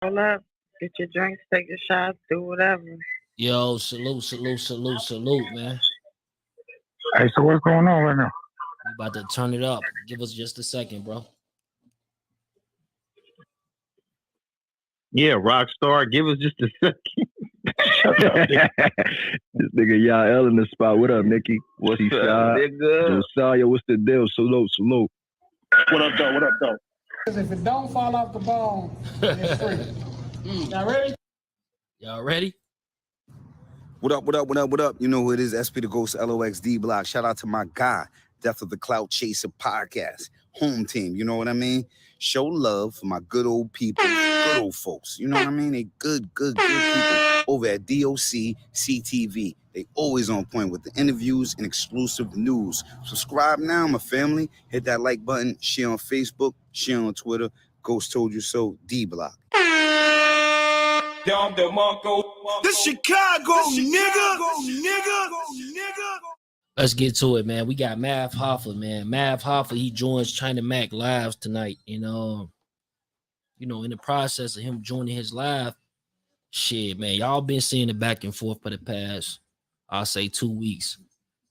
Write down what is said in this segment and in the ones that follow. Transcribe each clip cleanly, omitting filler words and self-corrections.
Roll up, get your drinks, take your shots, do whatever. Yo, salute, man. Hey, so what's going on right now? We about to turn it up. Give us just a second, bro. Yeah, Rockstar, give us just a second. Shut up, nigga. This nigga Yael in the spot. What up, Nikki? What's What's up, shot? nigga? Josiah, what's the deal? Salute. What up, though? What up, though? If it don't fall off the bone, it's free. Y'all ready? Y'all ready? What up? You know who it is, SP the Ghost, LOXD Block. Shout out to my guy, Death of the Clout Chaser Podcast. Home team, you know what I mean? Show love for my good old people, good old folks. You know what I mean? They good people over at DOC CTV. They always on point with the interviews and exclusive news. Subscribe now, my family. Hit that like button. Share on Facebook. Share on Twitter. Ghost Told You So, D Block. The Chicago, nigga. Let's get to it, man. We got Mav Hoffa, man. Mav Hoffa, he joins China Mac lives tonight. And in the process of him joining his live, shit, man, y'all been seeing it back and forth for the past, I'll say 2 weeks.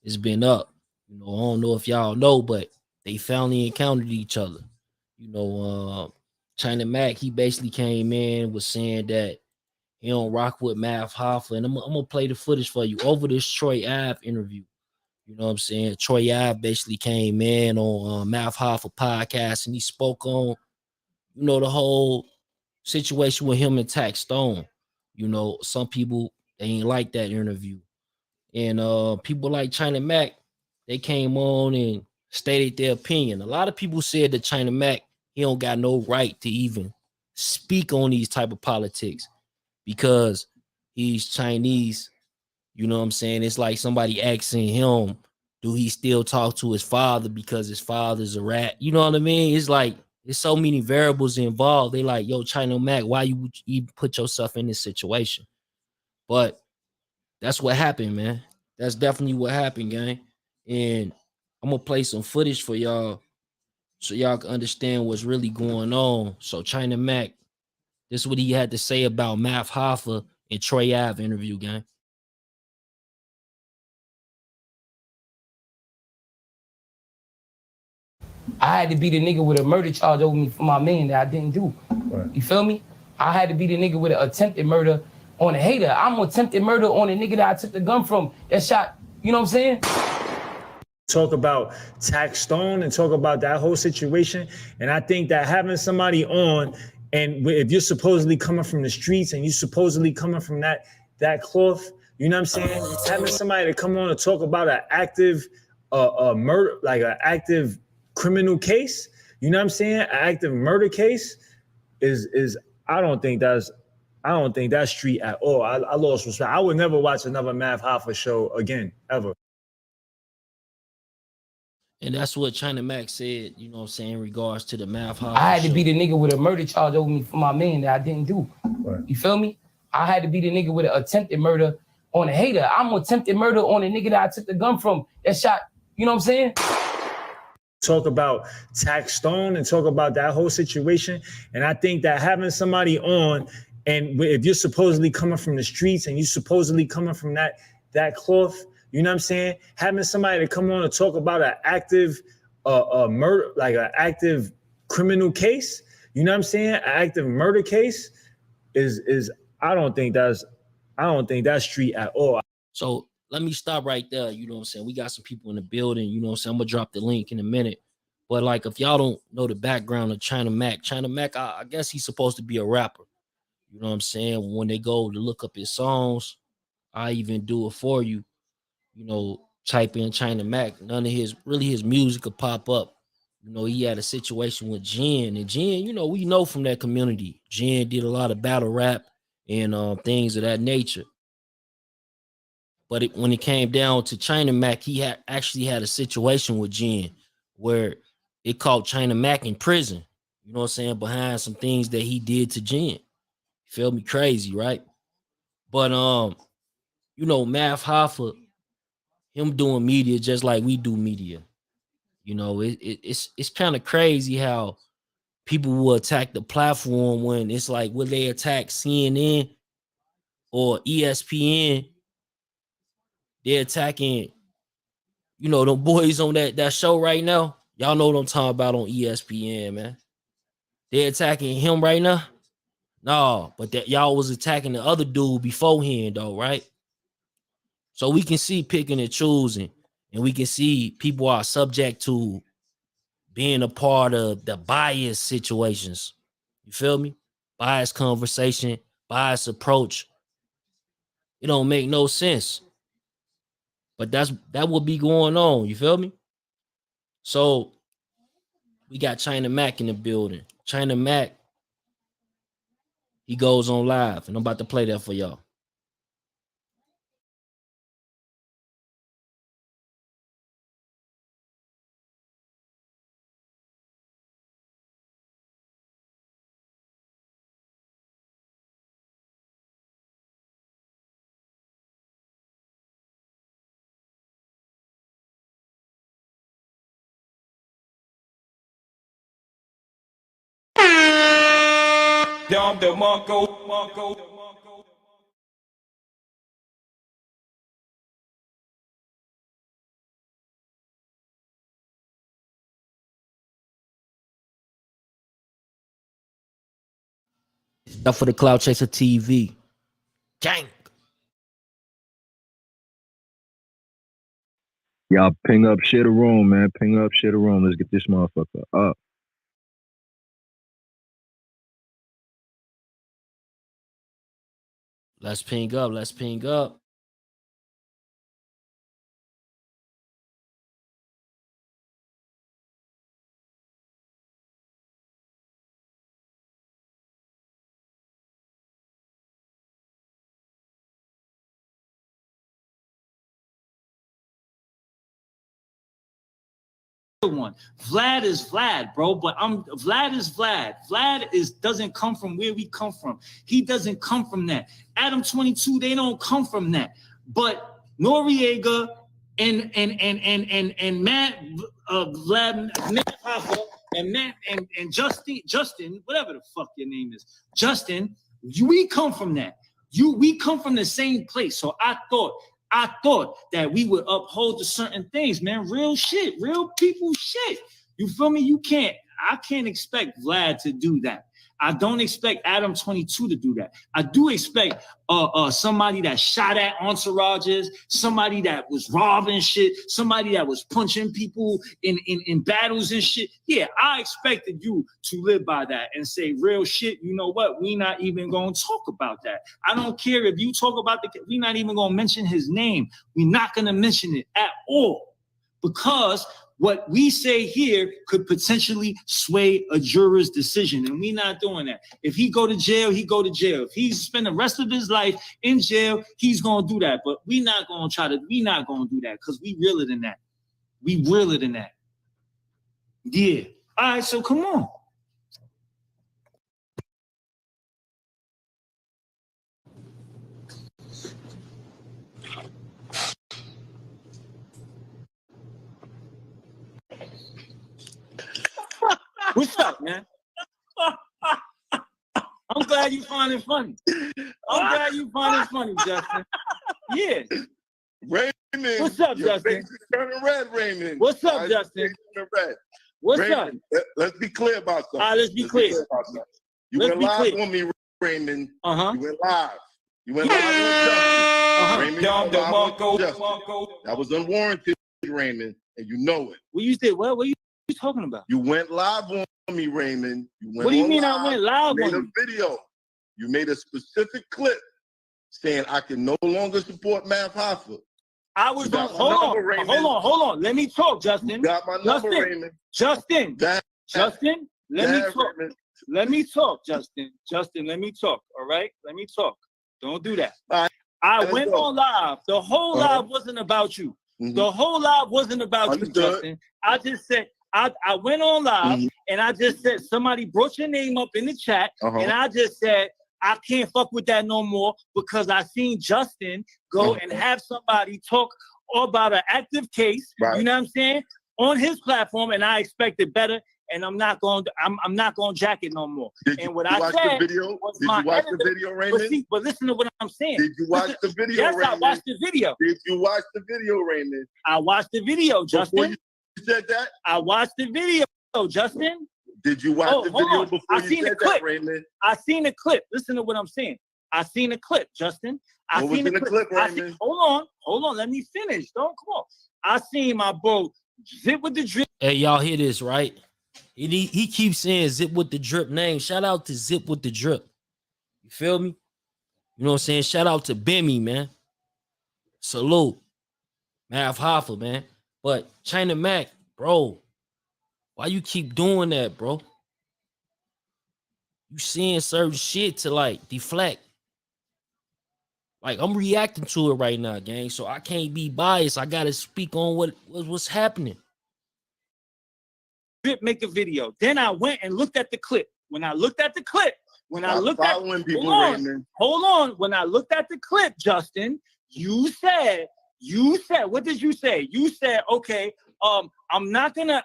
It's been up. I don't know if y'all know, but they finally encountered each other. China Mac, he basically came in, was saying that he don't rock with Mav Hoffa. And I'm gonna play the footage for you over this Troy Ave interview. You know what I'm saying? Troy Ave basically came in on Mav Hoffa podcast, and he spoke on, the whole situation with him and Tax Stone. Some people, they ain't like that interview. And people like China Mac, they came on and stated their opinion. A lot of people said that China Mac, he don't got no right to even speak on these type of politics because he's Chinese. You know what I'm saying? It's like somebody asking him, do he still talk to his father because his father's a rat? You know what I mean? It's like, there's so many variables involved. They like, yo, China Mac, why you would even put yourself in this situation? But that's what happened, man. That's definitely what happened, gang. And I'm going to play some footage for y'all so y'all can understand what's really going on. So China Mac, this is what he had to say about Mav Hoffa and Troy Ave interview, gang. I had to be the nigga with a murder charge over me for my man that I didn't do. Right. You feel me? I had to be the nigga with an attempted murder on a hater. I'm attempted murder on a nigga that I took the gun from that shot. You know what I'm saying? Talk about Tax Stone and talk about that whole situation. And I think that having somebody on, and if you're supposedly coming from the streets and you supposedly coming from that cloth, you know what I'm saying? Having somebody to come on and talk about an active murder, like an active criminal case, you know what I'm saying? An active murder case is I don't think that's street at all. I lost respect. I would never watch another Mav Hoffa show again, ever. And that's what China Mac said, you know what I'm saying, in regards to the Mav Hoffa I had to show. be the nigga with a murder charge over me for my man that I didn't do. Right. You feel me? I had to be the nigga with an attempted murder on a hater. I'm attempted murder on a nigga that I took the gun from that shot. You know what I'm saying? Talk about Tax Stone and talk about that whole situation. And I think that having somebody on, and if you're supposedly coming from the streets and you supposedly coming from that cloth, you know what I'm saying? Having somebody to come on and talk about an active murder, like an active criminal case, you know what I'm saying? An active murder case is I don't think that's street at all. So let me stop right there. You know what I'm saying? We got some people in the building. You know what I'm saying? I'm going to drop the link in a minute. But like, if y'all don't know the background of China Mac, I guess he's supposed to be a rapper. You know what I'm saying? When they go to look up his songs, I even do it for you. Type in China Mac. None of his music will pop up. He had a situation with Jen. And Jen, we know from that community. Jen did a lot of battle rap and things of that nature. But when it came down to China Mac, he actually had a situation with Jen where it caught China Mac in prison. You know what I'm saying? Behind some things that he did to Jen. Feel me? Crazy, right? But Mav Hoffa, him doing media just like we do media. It's kind of crazy how people will attack the platform when it's like, will they attack CNN or ESPN? They're attacking, you know, them boys on that show right now. Y'all know what I'm talking about on ESPN, man. They're attacking him right now. No, but that y'all was attacking the other dude beforehand, though, right? So we can see picking and choosing, and we can see people are subject to being a part of the bias situations. You feel me? Bias conversation, bias approach. It don't make no sense. But that will be going on. You feel me? So we got China Mac in the building. China Mac, he goes on live, and I'm about to play that for y'all. Down the Mongo. That for the Cloud Chaser TV. Gang. Y'all ping up, share the room, man. Ping up, share the room. Let's get this motherfucker up. Let's ping up. Let's ping up. One. Vlad is Vlad, bro, but Vlad is Vlad. Vlad doesn't come from where we come from. He doesn't come from that. Adam 22, they don't come from that. But Noriega and Matt Hoffa and Matt and Justin, whatever the fuck your name is, Justin, we come from that. We come from the same place. So I thought that we would uphold to certain things, man. Real shit, real people shit. You feel me? I can't expect Vlad to do that. I don't expect Adam 22 to do that. I do expect somebody that shot at entourages, somebody that was robbing shit, somebody that was punching people in battles and shit. Yeah, I expected you to live by that and say real shit. You know what? We not even gonna talk about that. I don't care if you talk about we not even gonna mention his name. We're not gonna mention it at all because what we say here could potentially sway a juror's decision, and we're not doing that. If he go to jail, he go to jail. If he spend the rest of his life in jail, he's gonna do that. But we're not gonna do that because we realer than that. We realer than that. Yeah. All right, so come on. What's up, man? I'm glad you find it funny. Justin. Yeah. Raymond. What's up, Justin? Turning red, Raymond. What's up, Justin? Red. What's Raymond, up? Let's be clear about something. Let's be clear. You went live on me, Raymond. Uh-huh. You went live. You went live on Justin. Raymond, Down the Mongo. That was unwarranted, Raymond, and you know it. What you said? What are you talking about? You went live on me, Raymond. What do you mean I went live you on made a video. You made a specific clip saying I can no longer support Math Hoffa. I was on. Hold on. Let me talk, Justin. You got my number, Raymond. Justin. Justin. Let me talk. Raymond. Let me talk, Justin. Justin, let me talk. All right. Let me talk. Don't do that. All right. I went on live. The whole live wasn't about you. Mm-hmm. The whole live wasn't about you, Justin. I just said. I went on live and I just said somebody brought your name up in the chat and I just said I can't fuck with that no more because I seen Justin go and have somebody talk about an active case, you know what I'm saying, on his platform, and I expected better. and I'm not going to jack it no more. Did And you what I watch said the video? was Did my you watch the editor- video, Raymond? But listen to what I'm saying. Did you watch the video, Yes, Raymond? I watched the video. Did you watch the video, Raymond? I watched the video, Before Justin. you said that? I watched the video, Justin. Did you watch the hold video on. before I you seen said the clip. that, Raymond? I seen the clip. Listen to what I'm saying. I seen the clip, Justin. I What was seen in the clip, Raymond? Hold on. Let me finish. Don't come on. I seen my bro Zip with the Drip. Hey, y'all hear this, right? He keeps saying Zip with the Drip name. Shout out to Zip with the Drip. You feel me? You know what I'm saying? Shout out to Bimmy, man. Salute. Mav Hoffa, man. But China Mac, bro, why you keep doing that, bro? You seeing certain shit to like deflect. Like I'm reacting to it right now, gang. So I can't be biased. I gotta speak on what's happening. Drip make a video. Then I went and looked at the clip. When I looked at the clip, when I looked at hold on. When I looked at the clip, Justin, you said, what did you say? You said, okay, I'm not gonna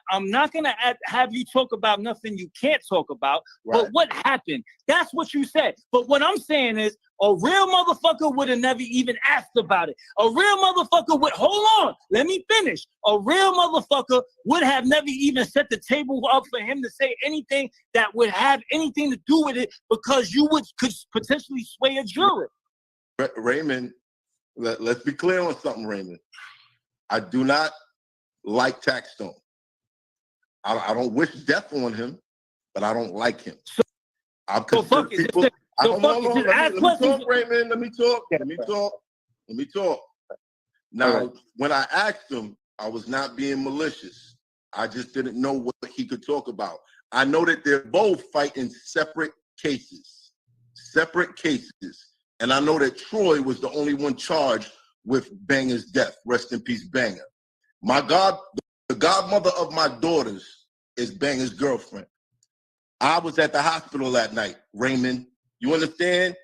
have you talk about nothing you can't talk about. Right. But what happened? That's what you said. But what I'm saying is, a real motherfucker would have never even asked about it. A real motherfucker would, hold on, let me finish. A real motherfucker would have never even set the table up for him to say anything that would have anything to do with it, because you could potentially sway a jury. Raymond, let's be clear on something, Raymond. I do not like Taxstone. I don't wish death on him, but I don't like him. I'll consider people. Let me talk, Raymond. Let me talk. Now, when I asked him, I was not being malicious. I just didn't know what he could talk about. I know that they're both fighting separate cases. And I know that Troy was the only one charged with Banger's death. Rest in peace, Banger. The godmother of my daughters is Banger's girlfriend. I was at the hospital that night, Raymond. You understand?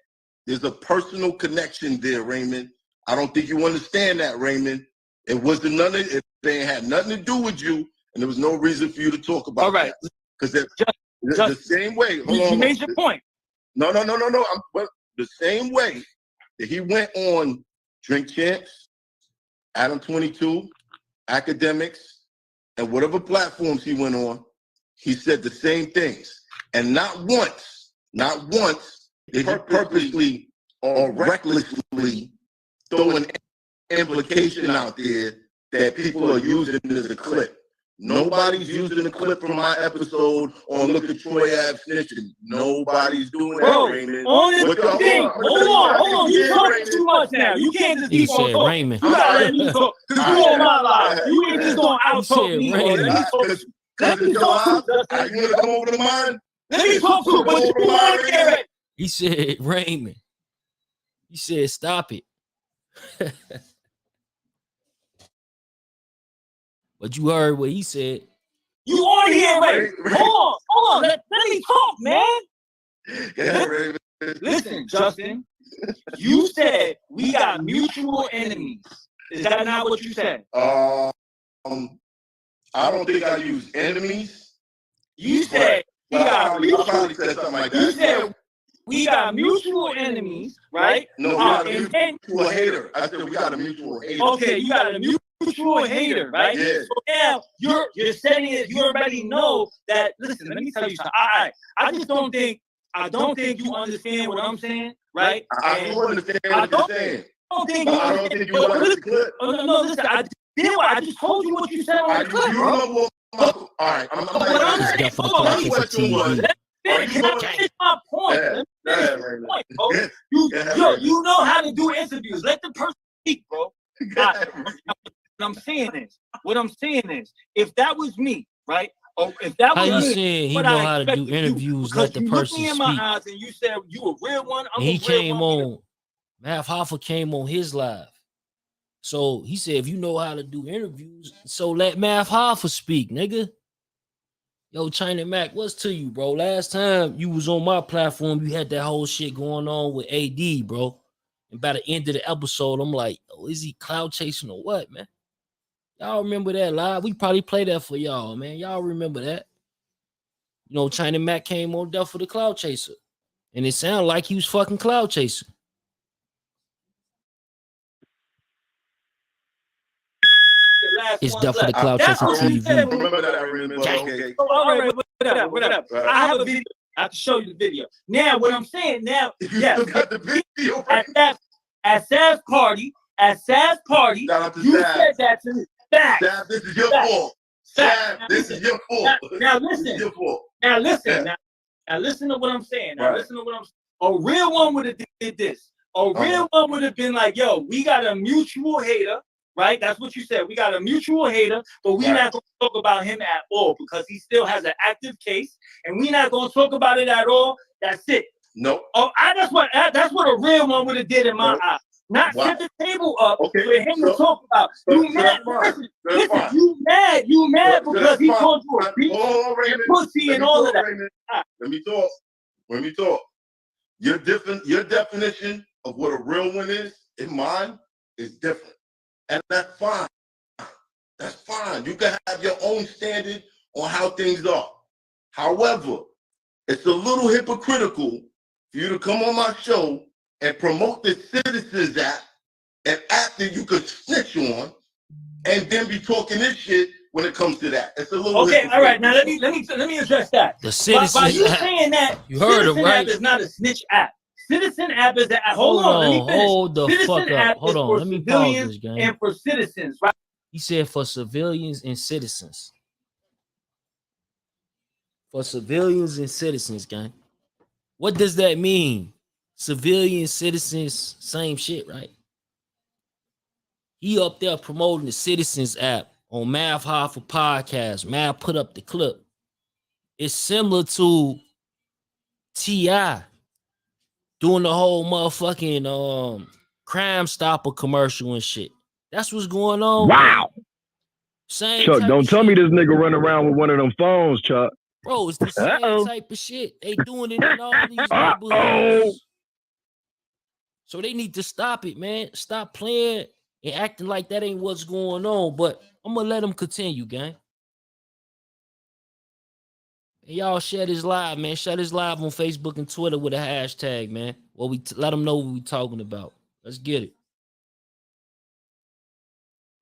There's a personal connection there, Raymond. I don't think you understand that, Raymond. It had nothing to do with you, and there was no reason for you to talk about. All right. Because the same way. You made your point. No. The same way that he went on Drink Champs, Adam 22, Academics, and whatever platforms he went on, he said the same things. And not once did he purposely or recklessly throw an implication out there that people are using as a clip. Nobody's using the clip from my episode on Look at Troy Ave Snitching. Nobody's doing that, Raymond. Hold on. You talking too much now. You can't just keep on talking. Raymond. You gotta let me talk. Because you on my live. You ain't just gonna out-talk me. Let me talk. Are you gonna come over to mine? Let me talk to but you want to get it. He said, Raymond. He said, stop it. But you heard what he said. You on here, Raymond. Hold on. Let me talk, man. Yeah, Raymond. Listen, Justin. You said we got mutual enemies. Is that not what you said? I don't think I use enemies. You said you probably said something like that. You said we got mutual enemies, right? No, we got a mutual hater. I said we got a mutual hater. Okay, you got a mutual hater, right? Yeah. So now you're saying it. You already know that. Listen, let me tell you something. I just don't think. I don't think you understand what I'm saying, right? I do understand what you're saying. I don't think you watched the clip. No, listen. I just told you what you said on the clip, bro. All right, I'm saying. Let me finish my point. You know how to do interviews. Let the person speak, bro. What I'm saying is, if that was me, right? Or if that was how you me, saying he know how to do interviews? Let the person speak. You looked me in my eyes and you said you a real one. He came on. Mav Hoffa came on his live. So he said, if you know how to do interviews, so let Mav Hoffa speak, nigga. Yo, China Mac, what's to you, bro? Last time you was on my platform, you had that whole shit going on with AD, bro. And by the end of the episode, I'm like, oh, is he cloud chasing or what, man? Y'all remember that live? We probably play that for y'all, man. Y'all remember that? you know, China Mac came on Death for the Cloud Chaser. And it sounded like he was fucking Cloud Chaser. It's Death for the Cloud Chaser TV. Remember that, Raymond, but okay. All right, whatever. I have a video. I can show you the video. Now, what I'm saying now, You still got the video. at Sav's party, Shout out to you Sav. said that to me. Fact. Sav, this is your Fact. fault. Fact. Sav, this is your fault. Now This listen. is your fault. Now listen. Yeah. Now listen to what I'm saying. Right. Listen to what I'm saying. A real one would have did this. A real one would have been like, yo, we got a mutual hater, right? That's what you said. We got a mutual hater, but we're not going to talk about him at all because he still has an active case, and we're not going to talk about it at all. That's it. Nope. Oh, that's what a real one would have did in my eyes. Not set the table up for him to talk about. You mad? Listen, you mad because he called you a bitch and pussy and all of that. Let me talk. Your definition of what a real one is, in mine, is different. And that's fine. That's fine. You can have your own standard on how things are. However, it's a little hypocritical for you to come on my show and promote the Citizens Act, an act that you could snitch on, and then be talking this shit when it comes to that. It's a little okay. All right. Now let me address that. The Citizens by you Act. saying that, You heard Citizen it, right? App is not a snitch app. Citizen App is a hold on. Let me finish. Hold the Citizen fuck App up. Hold is on. for Let me pause civilians this, gang. and for citizens, right? He said for civilians and citizens. For civilians and citizens, gang. What does that mean? Civilians, citizens, same shit, right? He up there promoting the Citizens App on Mav Hoffa podcast. Mav put up the clip. It's similar to T.I. doing the whole motherfucking Crime Stopper commercial and shit. That's what's going on. Wow. Same Chuck, type don't of tell shit. me this nigga running around with one of them phones, Chuck. Bro, it's the same type of shit. They doing it in all these Uh-oh. neighborhoods. So they need to stop it, man. Stop playing and acting like that ain't what's going on. But I'm gonna let them continue, gang. And y'all share this live, man. Share this live on Facebook and Twitter with a hashtag, man. Well, let them know what we talking about. Let's get it.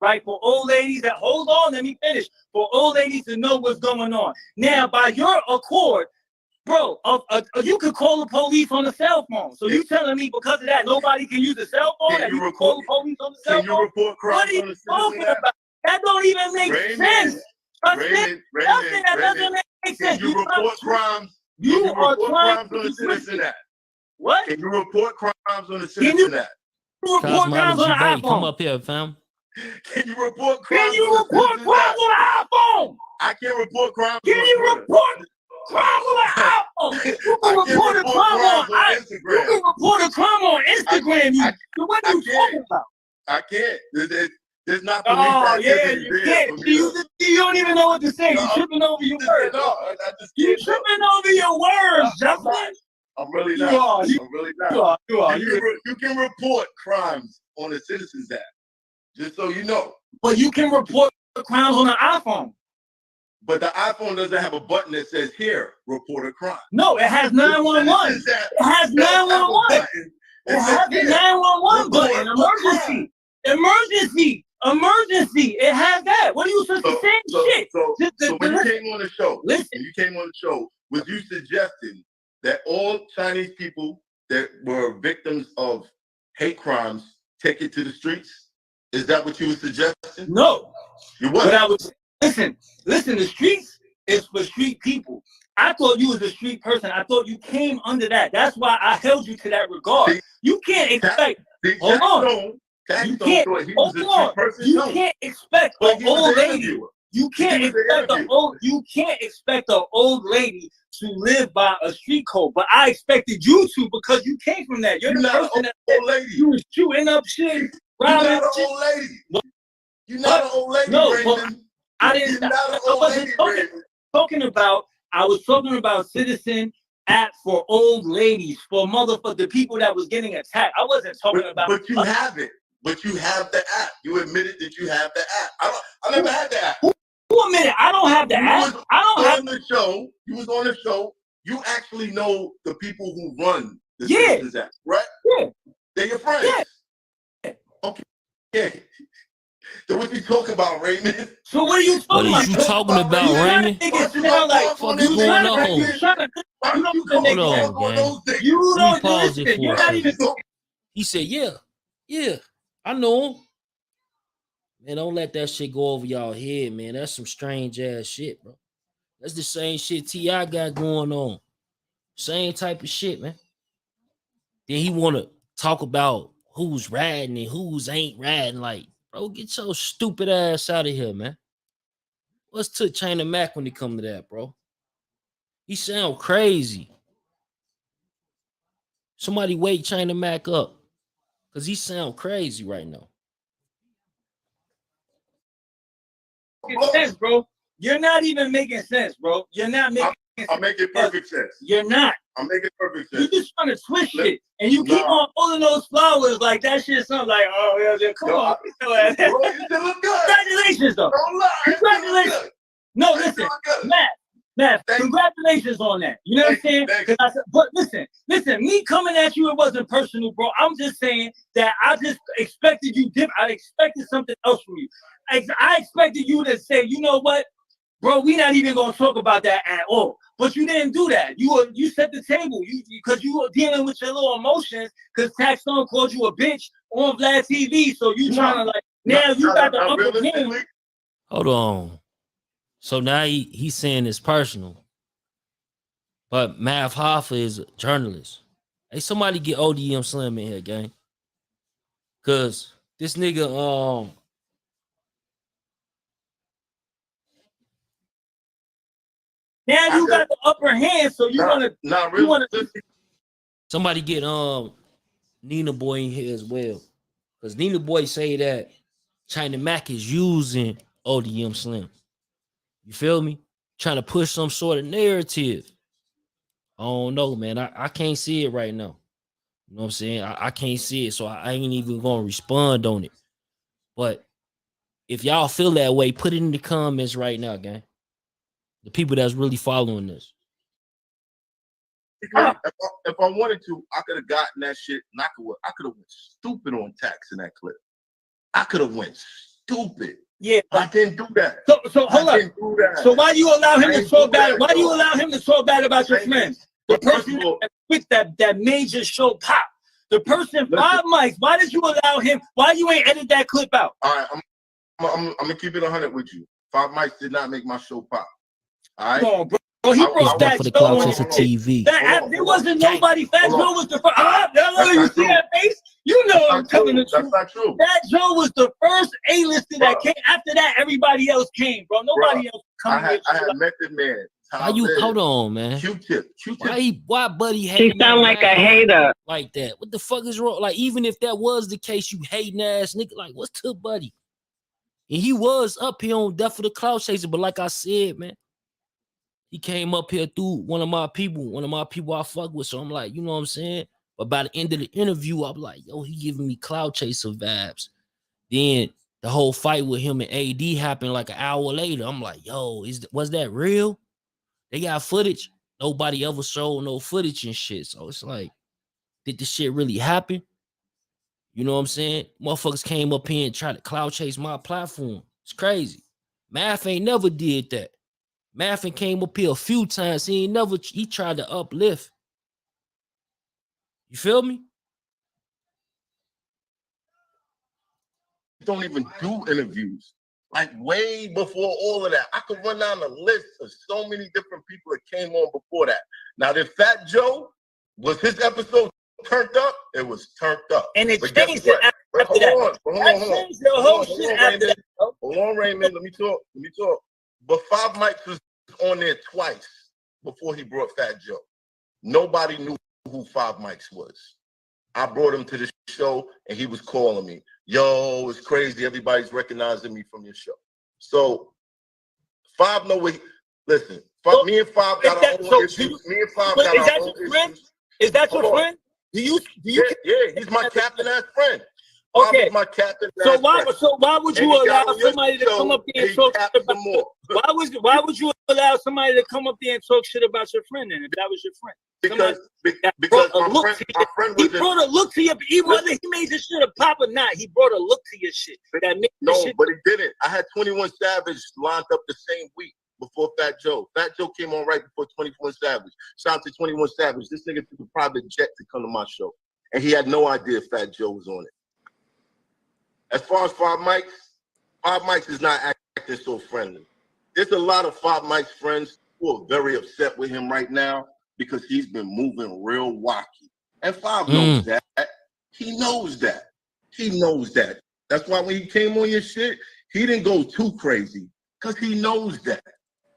Right, for old ladies that hold on, let me finish. For old ladies to know what's going on. Now, by your accord, bro, you could call the police on the cell phone. So you telling me because of that nobody can use the cell phone? Can and you you can call the police on the cell phone? Can you report crimes What are you on the talking Citizen App? about? That don't even make sense. Nothing that doesn't make sense. Can you report crimes? You are trying crimes on the to Citizen App? What? Can you report crimes on the Citizen App? Report crimes on the Cosmology Bay, come iPhone. up here, fam. Can you report crimes? Can you report crimes on the iPhone? I can't report crimes. Can you report crimes on the iPhone? You can report a crime on Instagram. You can report a crime on Instagram. What are you talking about? I can't. There's not police. Oh yeah, you can't. You don't even know what to say. You're tripping over your words. You're tripping over your words, Justin. I'm really not. I'm really not. You are. You can report crimes on the Citizens App. Just so you know. But you can report crimes on the iPhone. But the iPhone doesn't have a button that says, here, report a crime. No, it has 911. It has 911. It has the 911 button. Emergency. It has that. What are you supposed to say? Shit. So when you came on the show, was you suggesting that all Chinese people that were victims of hate crimes take it to the streets? Is that what you were suggesting? No. You what? But I was listen. The streets is for street people. I thought you was a street person. I thought you came under that. That's why I held you to that regard. You can't expect. Hold on. You can't. Hold on. You can't expect an old lady. You can't expect an old. You can't expect an old lady to live by a street code. But I expected you to because you came from that. You're the person that old lady. You was shooting up shit. You're not an old lady. You're not an old lady. No, Raymond. I didn't. I wasn't talking about. I was talking about Citizen App for old ladies, for the people that was getting attacked. I wasn't talking about. But you have it. But you have the app. You admitted that you have the app. I never had the app. a minute. I don't have the app. I don't have the show. You was on the show. You actually know the people who run the Yeah. Citizens App, right? Yeah. They're your friends. Yeah. Okay. Yeah. So what you talking about, Raymond? So what are you What talking is you talking about, Raymond? Make it sound like What's going on? Hold on, gang. You Let me don't pause it listen. for You're a not second. even. He said, yeah, I know him. Man, don't let that shit go over y'all head, man. That's some strange ass shit, bro. That's the same shit T.I. got going on. Same type of shit, man. Then he want to talk about who's riding and who's ain't riding. Like, bro, get your stupid ass out of here, man. What's to China Mac when it come to that, bro? He sound crazy. Somebody wake China Mac up, because he sound crazy right now. Sense, bro. You're not even making sense, bro. You're not making sense. I'm making perfect sense. You're not. I'm making perfect sense. You're just trying to twist shit. And you keep on pulling those flowers like that shit something like, oh, yeah, come on. Bro, you still look good. Congratulations, though. Don't lie. Congratulations. No, listen, Matt, congratulations on that. You know what I'm saying? But listen, me coming at you, it wasn't personal, bro. I'm just saying that I just expected you I expected something else from you. I expected you to say, you know what, bro, we not even gonna talk about that at all. But you didn't do that. You set the table. Because you were dealing with your little emotions. Because Taxstone called you a bitch on Vlad TV. So you trying to like now you got the upper hand. Hold on. So now he's saying it's personal. But Mav Hoffa is a journalist. Hey, somebody get ODM Slim in here, gang. Cause this nigga, now you got the upper hand, so you wanna somebody get Nina Boy in here as well. Cause Nina Boy say that China Mac is using ODM Slim. You feel me? Trying to push some sort of narrative. I don't know, man. I can't see it right now. You know what I'm saying? I can't see it, so I ain't even gonna respond on it. But if y'all feel that way, put it in the comments right now, gang. The people that's really following this. If I wanted to, I could have gotten that shit. And I could have went stupid on Tax in that clip. I could have went stupid. Yeah, I didn't do that. So hold up. So why do you allow him to talk bad? Why do you allow him to talk bad about your friends? The person that made your show pop. The person 5 mics. Why did you allow him? Why you ain't edit that clip out? All right, I'm gonna keep it 100 with you. 5 mics did not make my show pop. All right. Come on, bro. Oh, he brought that for the show clout on chaser TV. There wasn't nobody. Fat Joe was the first. You see that face? You know I'm telling the truth. That's not true. Fat Joe was the first A-lister that came. After that, everybody else came, bro. Nobody else coming. I had Method Man. Why you hold on, man? Q-Tip. Why buddy She sound like a hater. Like that. What the fuck is wrong? Like, even if that was the case, you hating ass nigga. Like, what's to buddy? And he was up here on Death for the Cloud Chaser, but like I said, man, he came up here through one of my people I fuck with. So I'm like, you know what I'm saying? But by the end of the interview, I'm like, yo, he giving me Cloud Chaser vibes. Then the whole fight with him and AD happened like an hour later. I'm like, yo, was that real? They got footage. Nobody ever showed no footage and shit. So it's like, did this shit really happen? You know what I'm saying? Motherfuckers came up here and tried to cloud chase my platform. It's crazy. Math ain't never did that. Math came up here a few times. He tried to uplift. You feel me? Don't even do interviews. Like way before all of that. I could run down a list of so many different people that came on before that. Now, did Fat Joe, was his episode turned up? It was turned up. And it changed it after that. Hold on, Raymond. Let me talk. But 5 mics was on there twice before he brought Fat Joe. Nobody knew who 5 mics was. I brought him to the show and he was calling me. Yo, it's crazy. Everybody's recognizing me from your show. So 5 know what listen, me and 5 got our own issues. Me and 5 got our own issues. Is that your friend? Yeah, he's my captain ass friend. Okay. was my captain. So why would you allow somebody to come up there and talk shit about more? Why would you allow somebody to come up there and talk shit about your friend then if that was your friend? Because my friend he brought a look to your whether he made this shit a pop or not, he brought a look to your shit. That made shit. But he didn't. I had 21 Savage lined up the same week before Fat Joe. Fat Joe came on right before 21 Savage. Shout out to 21 Savage. This nigga took a private jet to come to my show. And he had no idea Fat Joe was on it. As far as Five Mike's is not acting so friendly. There's a lot of Five Mike's friends who are very upset with him right now because he's been moving real wacky. And Five knows that. He knows that. He knows that. That's why when he came on your shit, he didn't go too crazy because he knows that.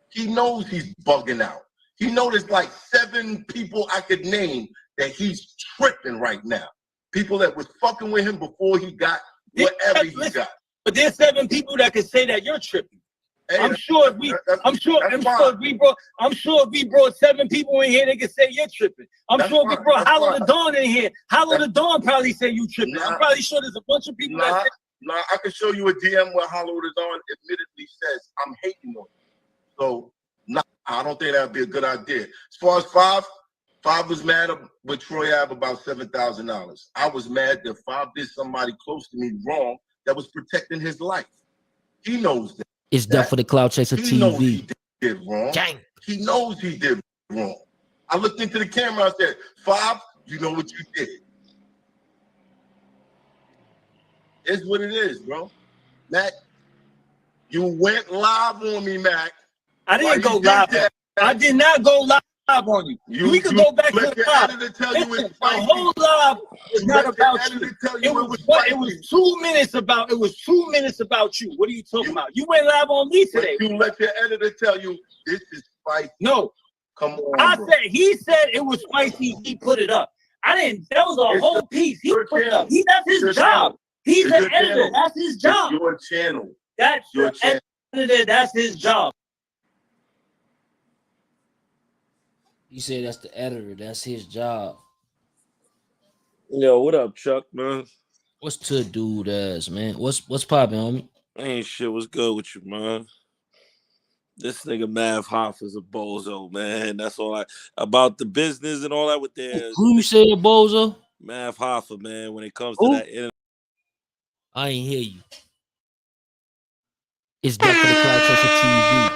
He knows he's bugging out. He knows there's like 7 people I could name that he's tripping right now. People that was fucking with him before he got whatever he got. But there's 7 people that could say that you're tripping. Hey, I'm sure if we brought 7 people in here, they could say you're tripping. I'm sure if we brought Hollow the Dawn in here, Hollow the Dawn probably say you tripping. I'm probably sure there's a bunch of people that say. I can show you a DM where Hollow the Dawn admittedly says, I'm hating on you. So, I don't think that would be a good idea. As far as Five was mad with Troy Ave about $7,000. I was mad that Five did somebody close to me wrong that was protecting his life. He knows that. It's Death for the Cloud Chaser he knows TV. He did wrong. Gang. He knows he did wrong. I looked into the camera. I said, Five, you know what you did. It's what it is, bro. Mac, you went live on me, Mac. I didn't go live. I did not go live on you. We could go back to the live. Listen, the whole live was not about you. It was 2 minutes about. It was 2 minutes about you. What are you talking about? You went live on me today. You let your editor tell you this is spicy. No, come on. He said it was spicy. He put it up. I didn't. That was a whole piece. He put it up. That's his job. He's an editor. That's his job. Your channel. That's your channel. That's his job. You say that's the editor. That's his job. Yo, what up, Chuck, man? What's to dude ass, man? What's poppin', homie? Ain't shit. What's good with you, man? This nigga Mav Hoffa's a bozo, man. That's all about the business and all that with their. Who you say a bozo? Mav Hoffa, man. When it comes to that internet. I ain't hear you. It's Death for the Cloud Chaser TV.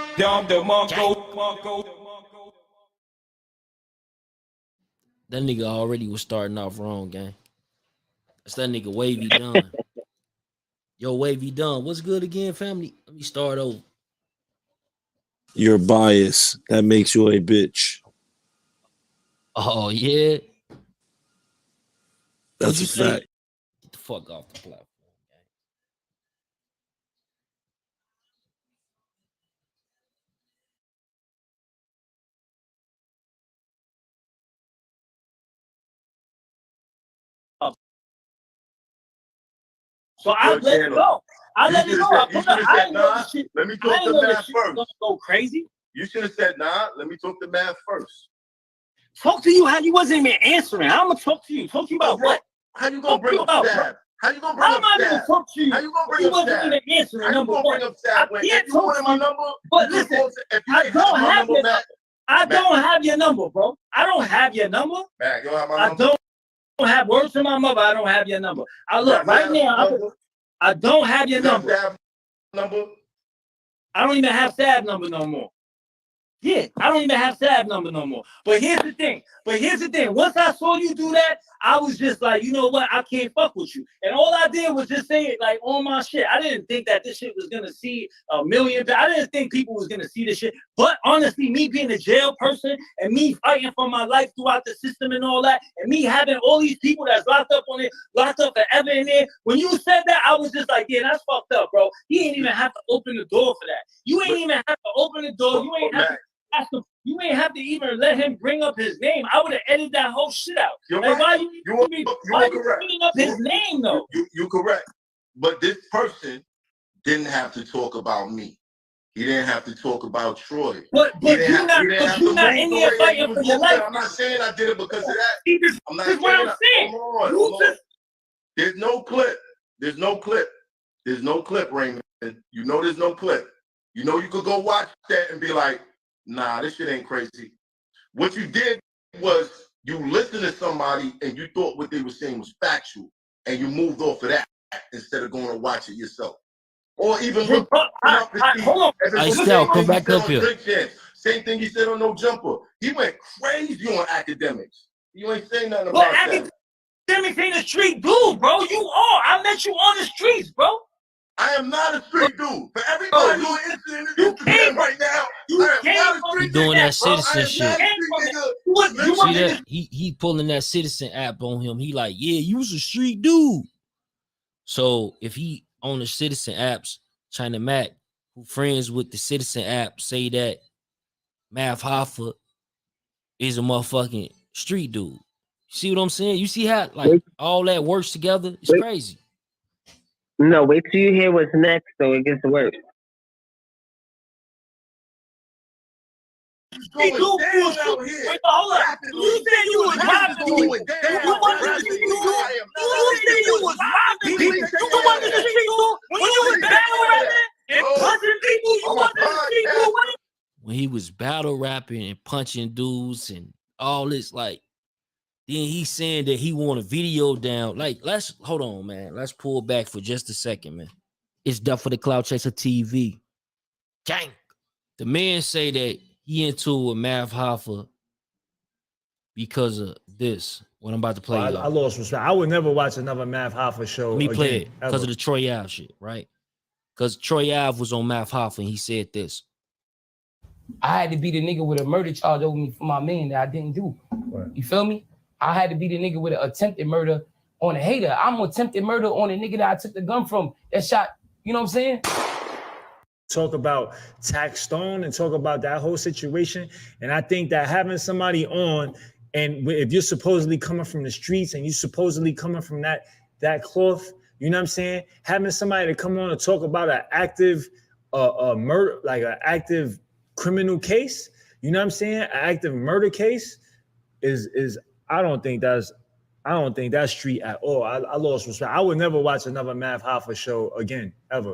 That nigga already was starting off wrong, gang. That's that nigga Wavy Dunn. Yo, Wavy Dunn. What's good again, family? Let me start over. You're biased. That makes you a bitch. Oh, yeah? That's a fact. Get the fuck off the platform. So I let it go. I let it go. Let me talk to Matt first. Go crazy. You should have said, nah, let me talk to Matt first. Talk to you how you wasn't even answering. I'm gonna talk to you. Talk to you about what? How you gonna bring up Stab? How you gonna bring up Stab? Talk to you. How you gonna bring up Stab? You wasn't even answering. How you gonna bring up Stab? If you wanted my number, but listen, I don't have your number. I don't have your number, bro. I don't have your number. Matt, you don't have my number? I don't have words from my mother. I don't have your number. I look right now. I don't have your number. I don't even have Stab number no more. Yeah, I don't even have Stab number no more. But here's the thing. Once I saw you do that, I was just like, you know what? I can't fuck with you. And all I did was just say it like on my shit. I didn't think that this shit was gonna see a million. I didn't think people was gonna see this shit. But honestly, me being a jail person and me fighting for my life throughout the system and all that, and me having all these people that's locked up forever in there. When you said that, I was just like, yeah, that's fucked up, bro. He ain't even have to open the door for that. You ain't even have to open the door. You ain't have to. You ain't have to even let him bring up his name. I would have edited that whole shit out. You're like, right. Why you bringing up his name though? You're correct. But this person didn't have to talk about me. He didn't have to talk about Troy. But you're not in there fighting for your life. I'm not saying I did it because of that. I'm not saying. Hold on. There's no clip. There's no clip. There's no clip, Raymond. You know there's no clip. You know you could go watch that and be like, nah, this shit ain't crazy. What you did was you listened to somebody and you thought what they were saying was factual, and you moved off of that instead of going to watch it yourself. Or even look up to see. Hold on. Stell, come back up here. Same thing he said on No Jumper. He went crazy on academics. You ain't saying nothing about that. Academics ain't a street dude, bro. You are. I met you on the streets, bro. I am not a street dude. For everybody who is in Instagram right now, I am not a street He doing that bro. citizen shit. See that? He pulling that citizen app on him. He like, yeah, you was a street dude. So if he on the citizen apps, China Mac, who friends with the citizen app, say that Math Hoffa is a motherfucking street dude. See what I'm saying? You see how like all that works together? It's crazy. No, wait till you hear what's next, though. It gets worse. Hey, dude, hold up. You said you was rapping. You wasn't the street dude. You said you was rapping. You wasn't the street dude. When you was battle rapping and punching people, you wasn't the street dude. When he was battle rapping and punching dudes and all this, like, then he's saying that he want a video down. Like, let's hold on, man. Let's pull back for just a second, man. It's Death for the Cloud Chaser TV. Gang. The man say that he into a Math Hoffa because of this. What I'm about to play. I lost respect. I would never watch another Math Hoffa show. Let me play it ever. because of the Troy Ave shit, right? Because Troy Ave was on Math Hoffa and he said this. I had to be the nigga with a murder charge over me for my man that I didn't do. Right. You feel me? I had to be the nigga with an attempted murder on a hater. I'm attempted murder on a nigga that I took the gun from that shot. You know what I'm saying? Talk about Tax Stone and talk about that whole situation. And I think that having somebody on, and if you're supposedly coming from the streets and you supposedly coming from that cloth, you know what I'm saying? Having somebody to come on and talk about an active murder, like an active criminal case, you know what I'm saying? An active murder case is I don't think that's street at all. I lost respect. I would never watch another Math Hoffa show again, ever.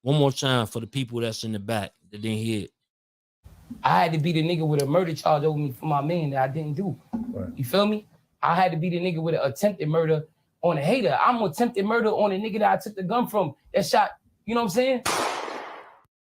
One more time for the people that's in the back that didn't hear it. I had to be the nigga with a murder charge over me for my man that I didn't do. Right. You feel me? I had to be the nigga with an attempted murder on a hater. I'm attempted murder on a nigga that I took the gun from that shot. You know what I'm saying?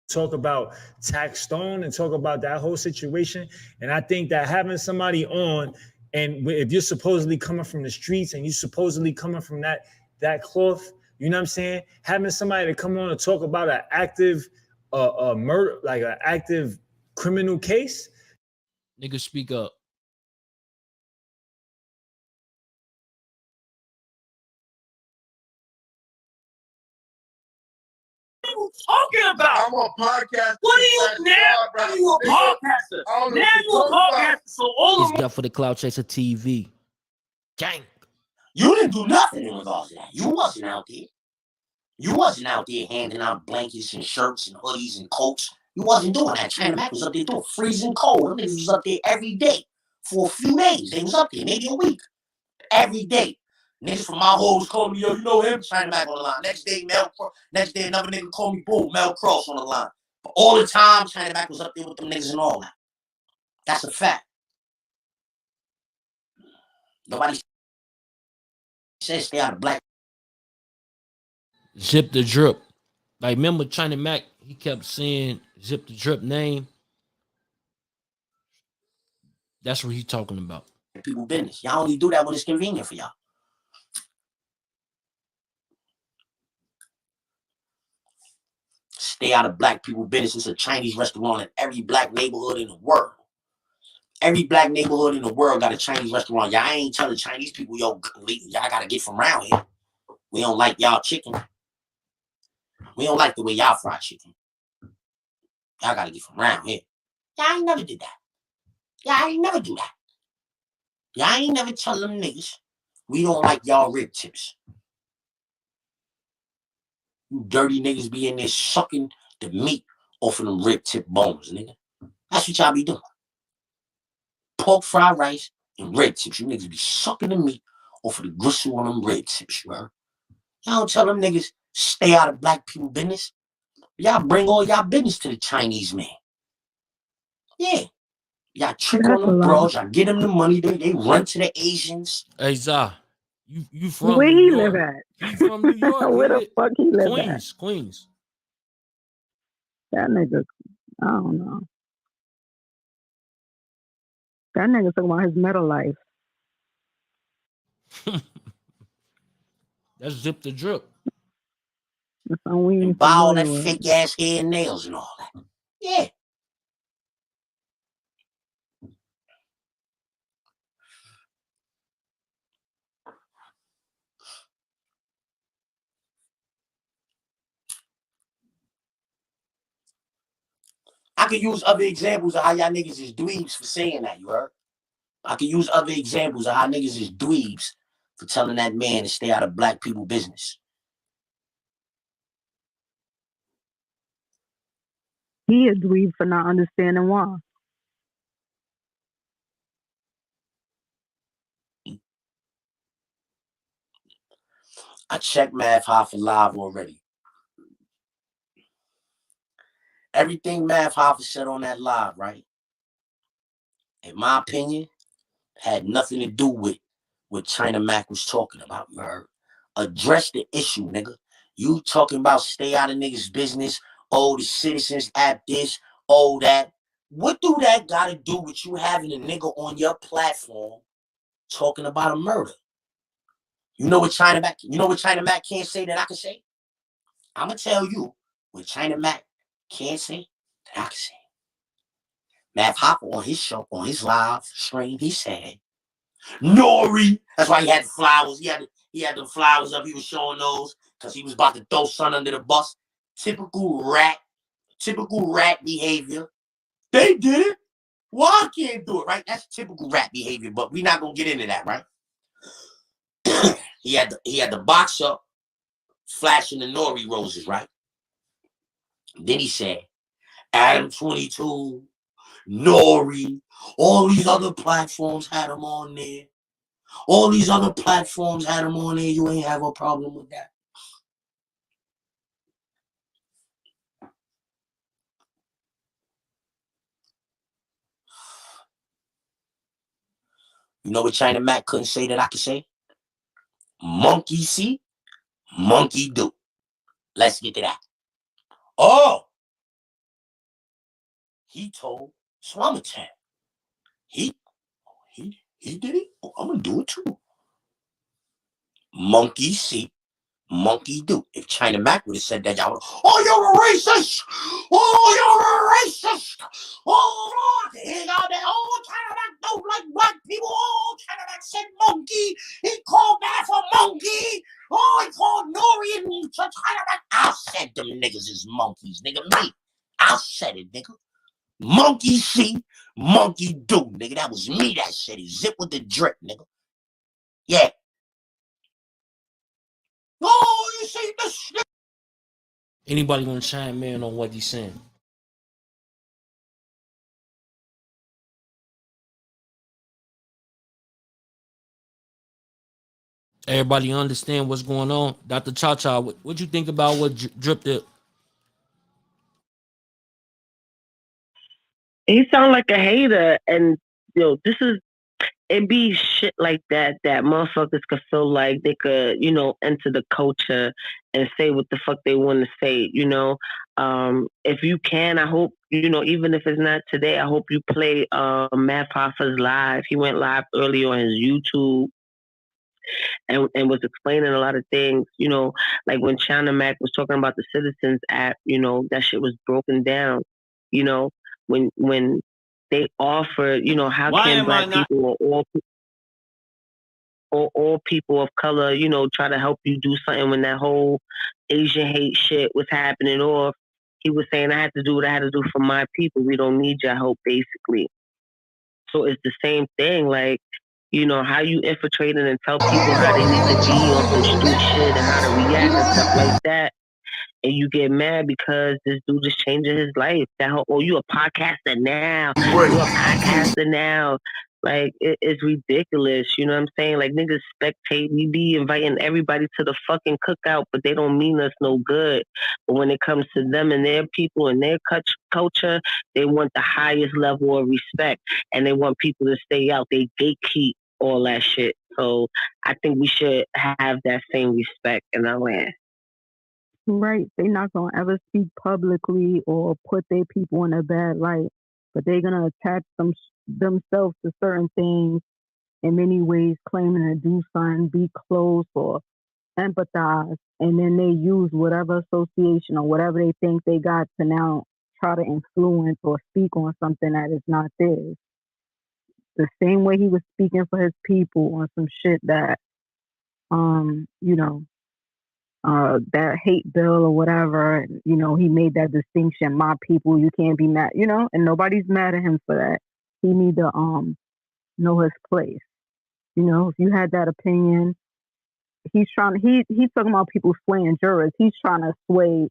Talk about Tax Stone and talk about that whole situation. And I think that having somebody on, and if you're supposedly coming from the streets and you supposedly coming from that cloth, you know what I'm saying? Having somebody to come on and talk about an active murder, like an active criminal case. Nigga, speak up. Talking about? I'm a podcast. What are you now? You a podcaster. Now you a podcaster. So all It's Death for the Cloud Chaser TV. Gang. You didn't do nothing in regards to that. You wasn't out there. You wasn't out there handing out blankets and shirts and hoodies and coats. You wasn't doing that. China Mac was up there doing freezing cold. Them niggas was up there every day for a few days. They was up there maybe a week. Every day. Niggas from my hoes called me, yo, you know him? China Mac on the line. Next day, another nigga called me, boom, Mel Cross on the line. But all the time, China Mac was up there with them niggas and all that. That's a fact. Nobody says stay out of black. Zip the Drip. Like, remember China Mac, he kept saying Zip the Drip name. That's what he's talking about. People business. Y'all only do that when it's convenient for y'all. Stay out of black people business. It's a Chinese restaurant in every black neighborhood in the world. Every black neighborhood in the world got a Chinese restaurant. Y'all ain't telling Chinese people, yo, y'all gotta get from around here. We don't like y'all chicken. We don't like the way y'all fry chicken. Y'all gotta get from around here. Y'all ain't never did that. Y'all ain't never do that. Y'all ain't never tell them niggas, we don't like y'all rib tips. You dirty niggas be in there sucking the meat off of them rib tip bones, nigga. That's what y'all be doing. Pork fried rice and rib tips. You niggas be sucking the meat off of the gristle on them rib tips, you heard? Y'all don't tell them niggas stay out of black people business. Y'all bring all y'all business to the Chinese man. Yeah. Y'all trick on them bros. Y'all get them the money. They run to the Asians. Hey, Zah, you from Where New he York? live at? You from New York? Where the fuck he live Queens. That nigga, I don't know. That nigga talking about his metal life. That's Zip the Drip. That's all we And ain't buy all that familiar with. fake ass hair and nails and all that. Yeah. I could use other examples of how y'all niggas is dweebs for saying that, you heard? I could use other examples of how niggas is dweebs for telling that man to stay out of black people business. He a dweeb for not understanding why. I checked Math Hoffa live already. Everything Math Hoffa said on that live, right? In my opinion, had nothing to do with what China Mac was talking about, you heard? Address the issue, nigga. You talking about stay out of niggas' business, oh, the Citizens Act this, oh, that. What do that got to do with you having a nigga on your platform talking about a murder? You know what China Mac can't say that I can say? I'm going to tell you what China Mac can't say that I can say. Matt Hopper on his show, on his live stream, he said, Nori. That's why he had the flowers. He had the flowers up. He was showing those because he was about to throw son under the bus. Typical rat behavior. They did it. Well, I can't do it, right? That's typical rat behavior, but we're not gonna get into that, right? he had the box up, flashing the Nori roses, right? Then he said, Adam 22, Nori, all these other platforms had him on there. All these other platforms had him on there. You ain't have a problem with that. You know what China Mac couldn't say that I could say? Monkey see, monkey do. Let's get to that. Oh, he told Swamatan. He did it. Oh, I'm gonna do it too. Monkey see, monkey do. If China Mac would have said that, y'all would have, oh, you're a racist. Oh, you're a racist. Oh, Lord. He got that. Oh, China Mac don't like black people. Oh, China Mac said monkey. He called Matt a monkey. Oh, he called Nori and China Mac. I said them niggas is monkeys, nigga. Me. I said it, nigga. Monkey see, monkey do, nigga. That was me that said it. Zip with the drip, nigga. Yeah. Oh, you see this? Anybody want to chime in on what he's saying? Everybody understand what's going on? Dr. Cha-Cha, what you think about what Drip did? He sound like a hater, and it be shit like that motherfuckers could feel like they could, enter the culture and say what the fuck they want to say, If you can, I hope, even if it's not today, I hope you play Matt Hoffa's live. He went live early on his YouTube and was explaining a lot of things, like when China Mac was talking about the Citizens Act, that shit was broken down, when they offered, how Why can am I black not? people or all people of color, try to help you do something when that whole Asian hate shit was happening off. He was saying, I had to do what I had to do for my people. We don't need your help, basically. So it's the same thing, like, how you infiltrating and tell people how they need to be on some street shit and how to react and stuff like that. And you get mad because this dude is changing his life. That whole, oh, you a podcaster now. You're a podcaster now. Like, it's ridiculous. You know what I'm saying? Like, niggas spectate. We be inviting everybody to the fucking cookout, but they don't mean us no good. But when it comes to them and their people and their culture, they want the highest level of respect. And they want people to stay out. They gatekeep all that shit. So I think we should have that same respect in our land. Right. They're not going to ever speak publicly or put their people in a bad light, but they're going to attach themselves to certain things in many ways, claiming to do something, be close or empathize, and then they use whatever association or whatever they think they got to now try to influence or speak on something that is not theirs. The same way he was speaking for his people on some shit that, that hate bill or whatever, he made that distinction, my people, you can't be mad, and nobody's mad at him for that. He need to know his place. If you had that opinion, he's talking about people swaying jurors. He's trying to sway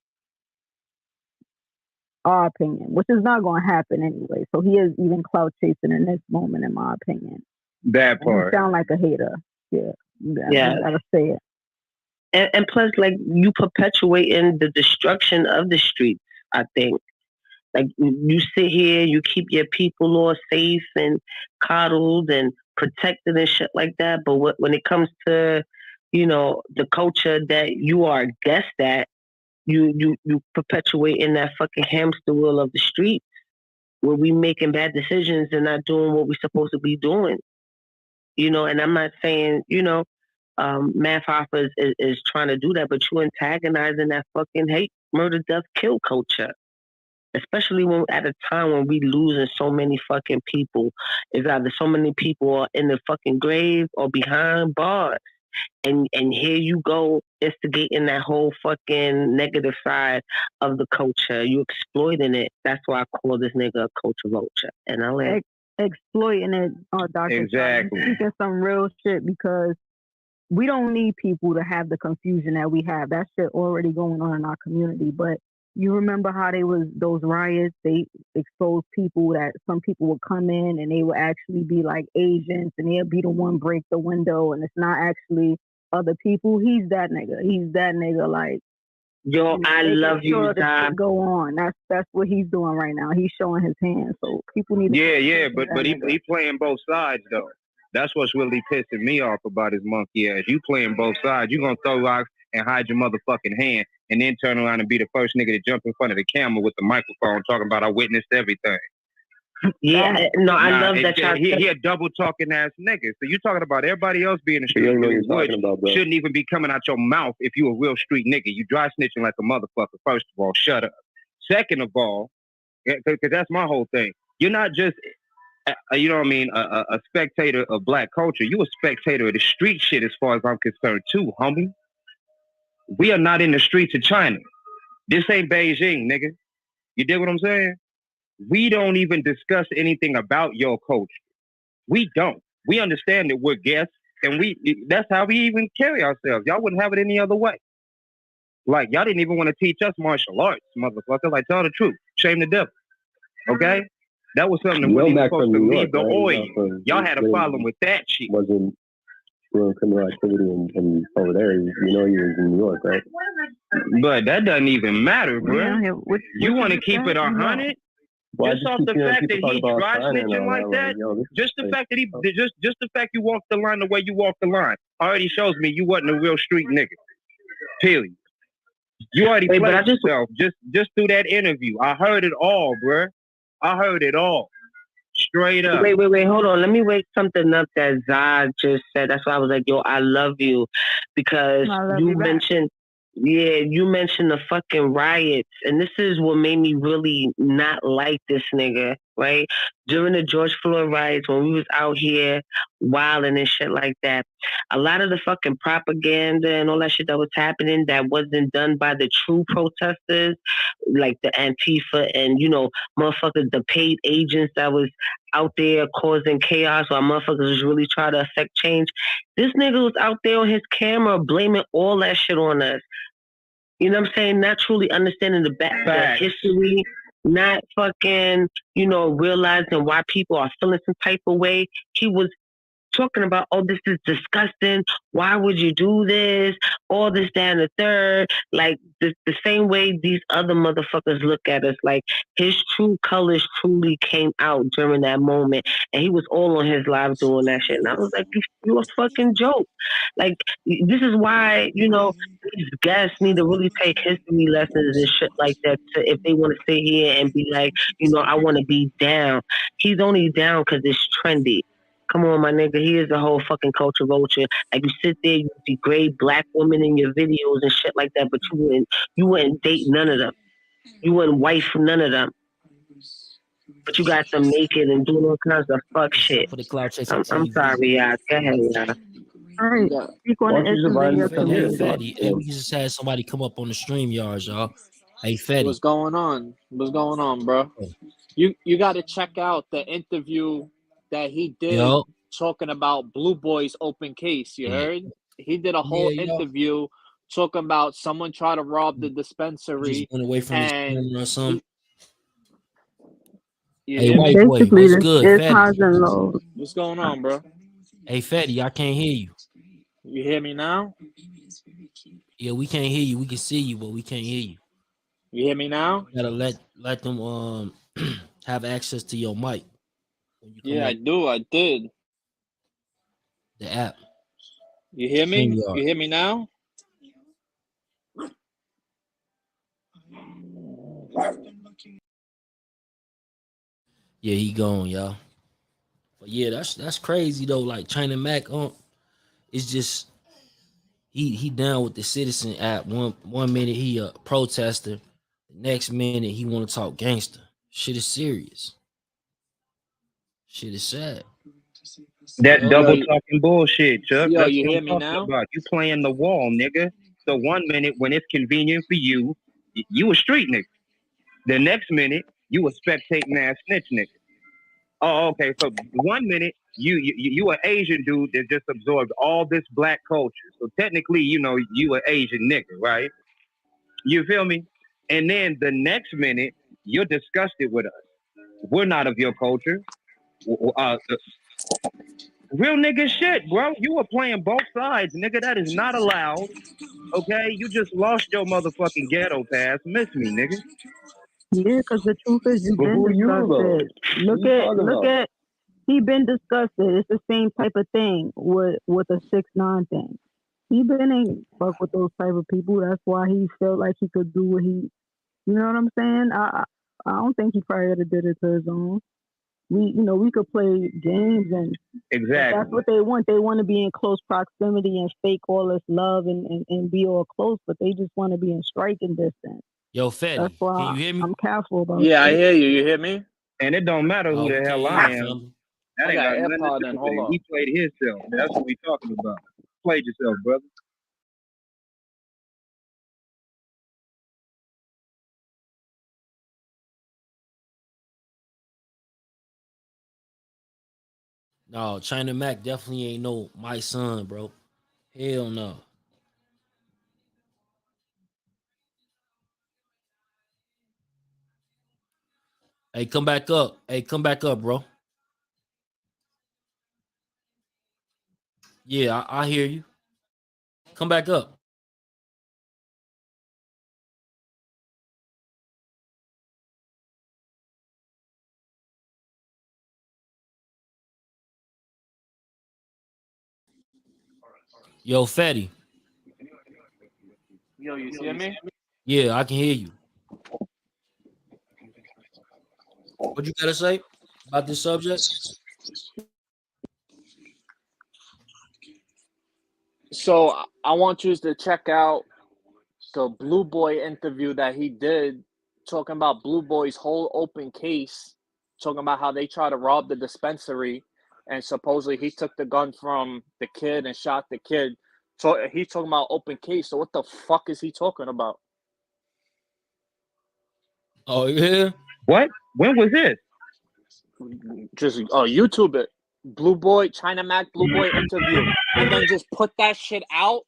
our opinion, which is not going to happen anyway. So he is even clout chasing in this moment, in my opinion. That part. You sound like a hater. Yeah. I gotta say it. And plus, like, you perpetuating the destruction of the streets, I think. Like, you sit here, you keep your people all safe and coddled and protected and shit like that. But when it comes to, the culture that you are a guest at, you perpetuate in that fucking hamster wheel of the streets where we making bad decisions and not doing what we're supposed to be doing. And I'm not saying, Math Hoffa is trying to do that, but you antagonizing that fucking hate, murder, death, kill culture. Especially when at a time when we losing so many fucking people. It's either so many people are in the fucking grave or behind bars. And here you go instigating that whole fucking negative side of the culture. You exploiting it. That's why I call this nigga a culture vulture. And I like exploiting it, Dr. Exactly. Speaking some real shit, because we don't need people to have the confusion that we have. That shit already going on in our community. But you remember how those riots, they exposed people that some people would come in and they would actually be like agents and they'll be the one break the window and it's not actually other people. He's that nigga. Like, yo, I love you, Zah. Go on. That's what he's doing right now. He's showing his hand. So people need to but he playing both sides though. That's what's really pissing me off about his monkey ass. You playing both sides. You gonna throw rocks and hide your motherfucking hand and then turn around and be the first nigga to jump in front of the camera with the microphone talking about I witnessed everything. Yeah, no, I love that y'all. He a double talking ass nigga. So you talking about everybody else being a street nigga, which shouldn't even be coming out your mouth if you a real street nigga. You dry snitching like a motherfucker. First of all, shut up. Second of all, because that's my whole thing. You're not just, a spectator of black culture. You a spectator of the street shit as far as I'm concerned too, homie. We are not in the streets of China. This ain't Beijing, nigga. You dig what I'm saying? We don't even discuss anything about your culture. We don't. We understand that we're guests, and that's how we even carry ourselves. Y'all wouldn't have it any other way. Like, y'all didn't even want to teach us martial arts, motherfucker. Like, tell the truth. Shame the devil. Okay? That was something that wasn't supposed to leave the oil. Y'all had a problem with that shit. Wasn't doing criminal activity and over there. You know he was in New York, right? But that doesn't even matter, bro. You want to keep it 100? Just off the fact that he dry snitching like that, just the fact that just the fact you walked the line the way you walked the line already shows me you wasn't a real street nigga. Period. You already played yourself just through that interview. I heard it all, bruh. I heard it all. Straight up. Wait, hold on. Let me wake something up that Zah just said. That's why I was like, yo, I love you. Because you mentioned the fucking riots. And this is what made me really not like this nigga, right? During the George Floyd riots, when we was out here wilding and shit like that, a lot of the fucking propaganda and all that shit that was happening that wasn't done by the true protesters, like the Antifa and, motherfuckers, the paid agents that was out there causing chaos while motherfuckers was really trying to affect change. This nigga was out there on his camera blaming all that shit on us. You know what I'm saying? Not truly understanding the history. not fucking, realizing why people are feeling some type of way. He was talking about, oh, this is disgusting. Why would you do this? All this, that, and the third. Like the same way these other motherfuckers look at us. Like his true colors truly came out during that moment, and he was all on his live doing that shit. And I was like, you a fucking joke. Like this is why these guests need to really take history lessons and shit like that. If they want to sit here and be like, I want to be down. He's only down because it's trendy. Come on, my nigga. He is a whole fucking culture vulture. Like you sit there, you degrade black women in your videos and shit like that, but you wouldn't date none of them. You wouldn't wife none of them. But you got them naked and doing all kinds of fuck shit. For the cloud chasing I'm TV. sorry, y'all. Go ahead, y'all. All right. Speak on the issues in your community. Hey, we just had somebody come up on the stream yards, y'all. Hey, Fetty. What's going on? What's going on, bro? You got to check out the interview that he did talking about Blue Boy's open case. You heard? He did a whole interview talking about someone tried to rob the dispensary. Just went away from his camera or something. Hey, white boy, Basically, what's good, it's Fetty? highs and lows. What's going on, bro? Hey, Fetty, I can't hear you. You hear me now? Yeah, we can't hear you. We can see you, but we can't hear you. You hear me now? You gotta let them have access to your mic. Yeah, I do. I did. The app. You hear me? You hear me now? Yeah, he gone, y'all. But yeah, that's crazy though. Like China Mac it's just he down with the Citizen app. One minute he a protester, the next minute he want to talk gangster. Shit is serious. Shit is sad. That double talking bullshit, Chuck. Yo, That's you what hear I'm me talking now? about. You playing the wall, nigga. So 1 minute when it's convenient for you, you a street nigga. The next minute, you a spectating ass snitch nigga. Oh, okay. So 1 minute, you an Asian dude that just absorbed all this black culture. So technically, you an Asian nigga, right? You feel me? And then the next minute, you're disgusted with us. We're not of your culture. Real nigga shit, bro. You were playing both sides, nigga. That is not allowed. Okay? You just lost your motherfucking ghetto pass. Miss me, nigga. Yeah, because the truth is you've been disgusted. Look at he been disgusted. It's the same type of thing with a 6ix9ine thing. He been ain't fuck with those type of people. That's why he felt like he could do what he. You know what I'm saying? I don't think he probably would have did it to his own. We could play games and exactly that's what they want. They want to be in close proximity and fake all this love and be all close, but they just want to be in striking distance. Yo, Fetty, that's why can you hear me? I'm careful about Yeah, that. I hear you. You hear me? And it don't matter who the hell I am. That ain't got nothing to do with it. He played himself. That's what we talking about. Played yourself, brother. No, China Mac definitely ain't no my son, bro. Hell no. Hey, come back up. Hey, come back up, bro. Yeah, I hear you. Come back up. Yo, Fetty. Yo, you hear me? Yeah, I can hear you. What you gotta say about this subject? So I want you to check out the Blue Boy interview that he did, talking about Blue Boy's whole open case, talking about how they tried to rob the dispensary, and supposedly he took the gun from the kid and shot the kid. So he's talking about open case. So what the fuck is he talking about? Oh yeah. What? When was this? Just YouTube it. Blue Boy, China Mac, Blue Boy interview, and then just put that shit out,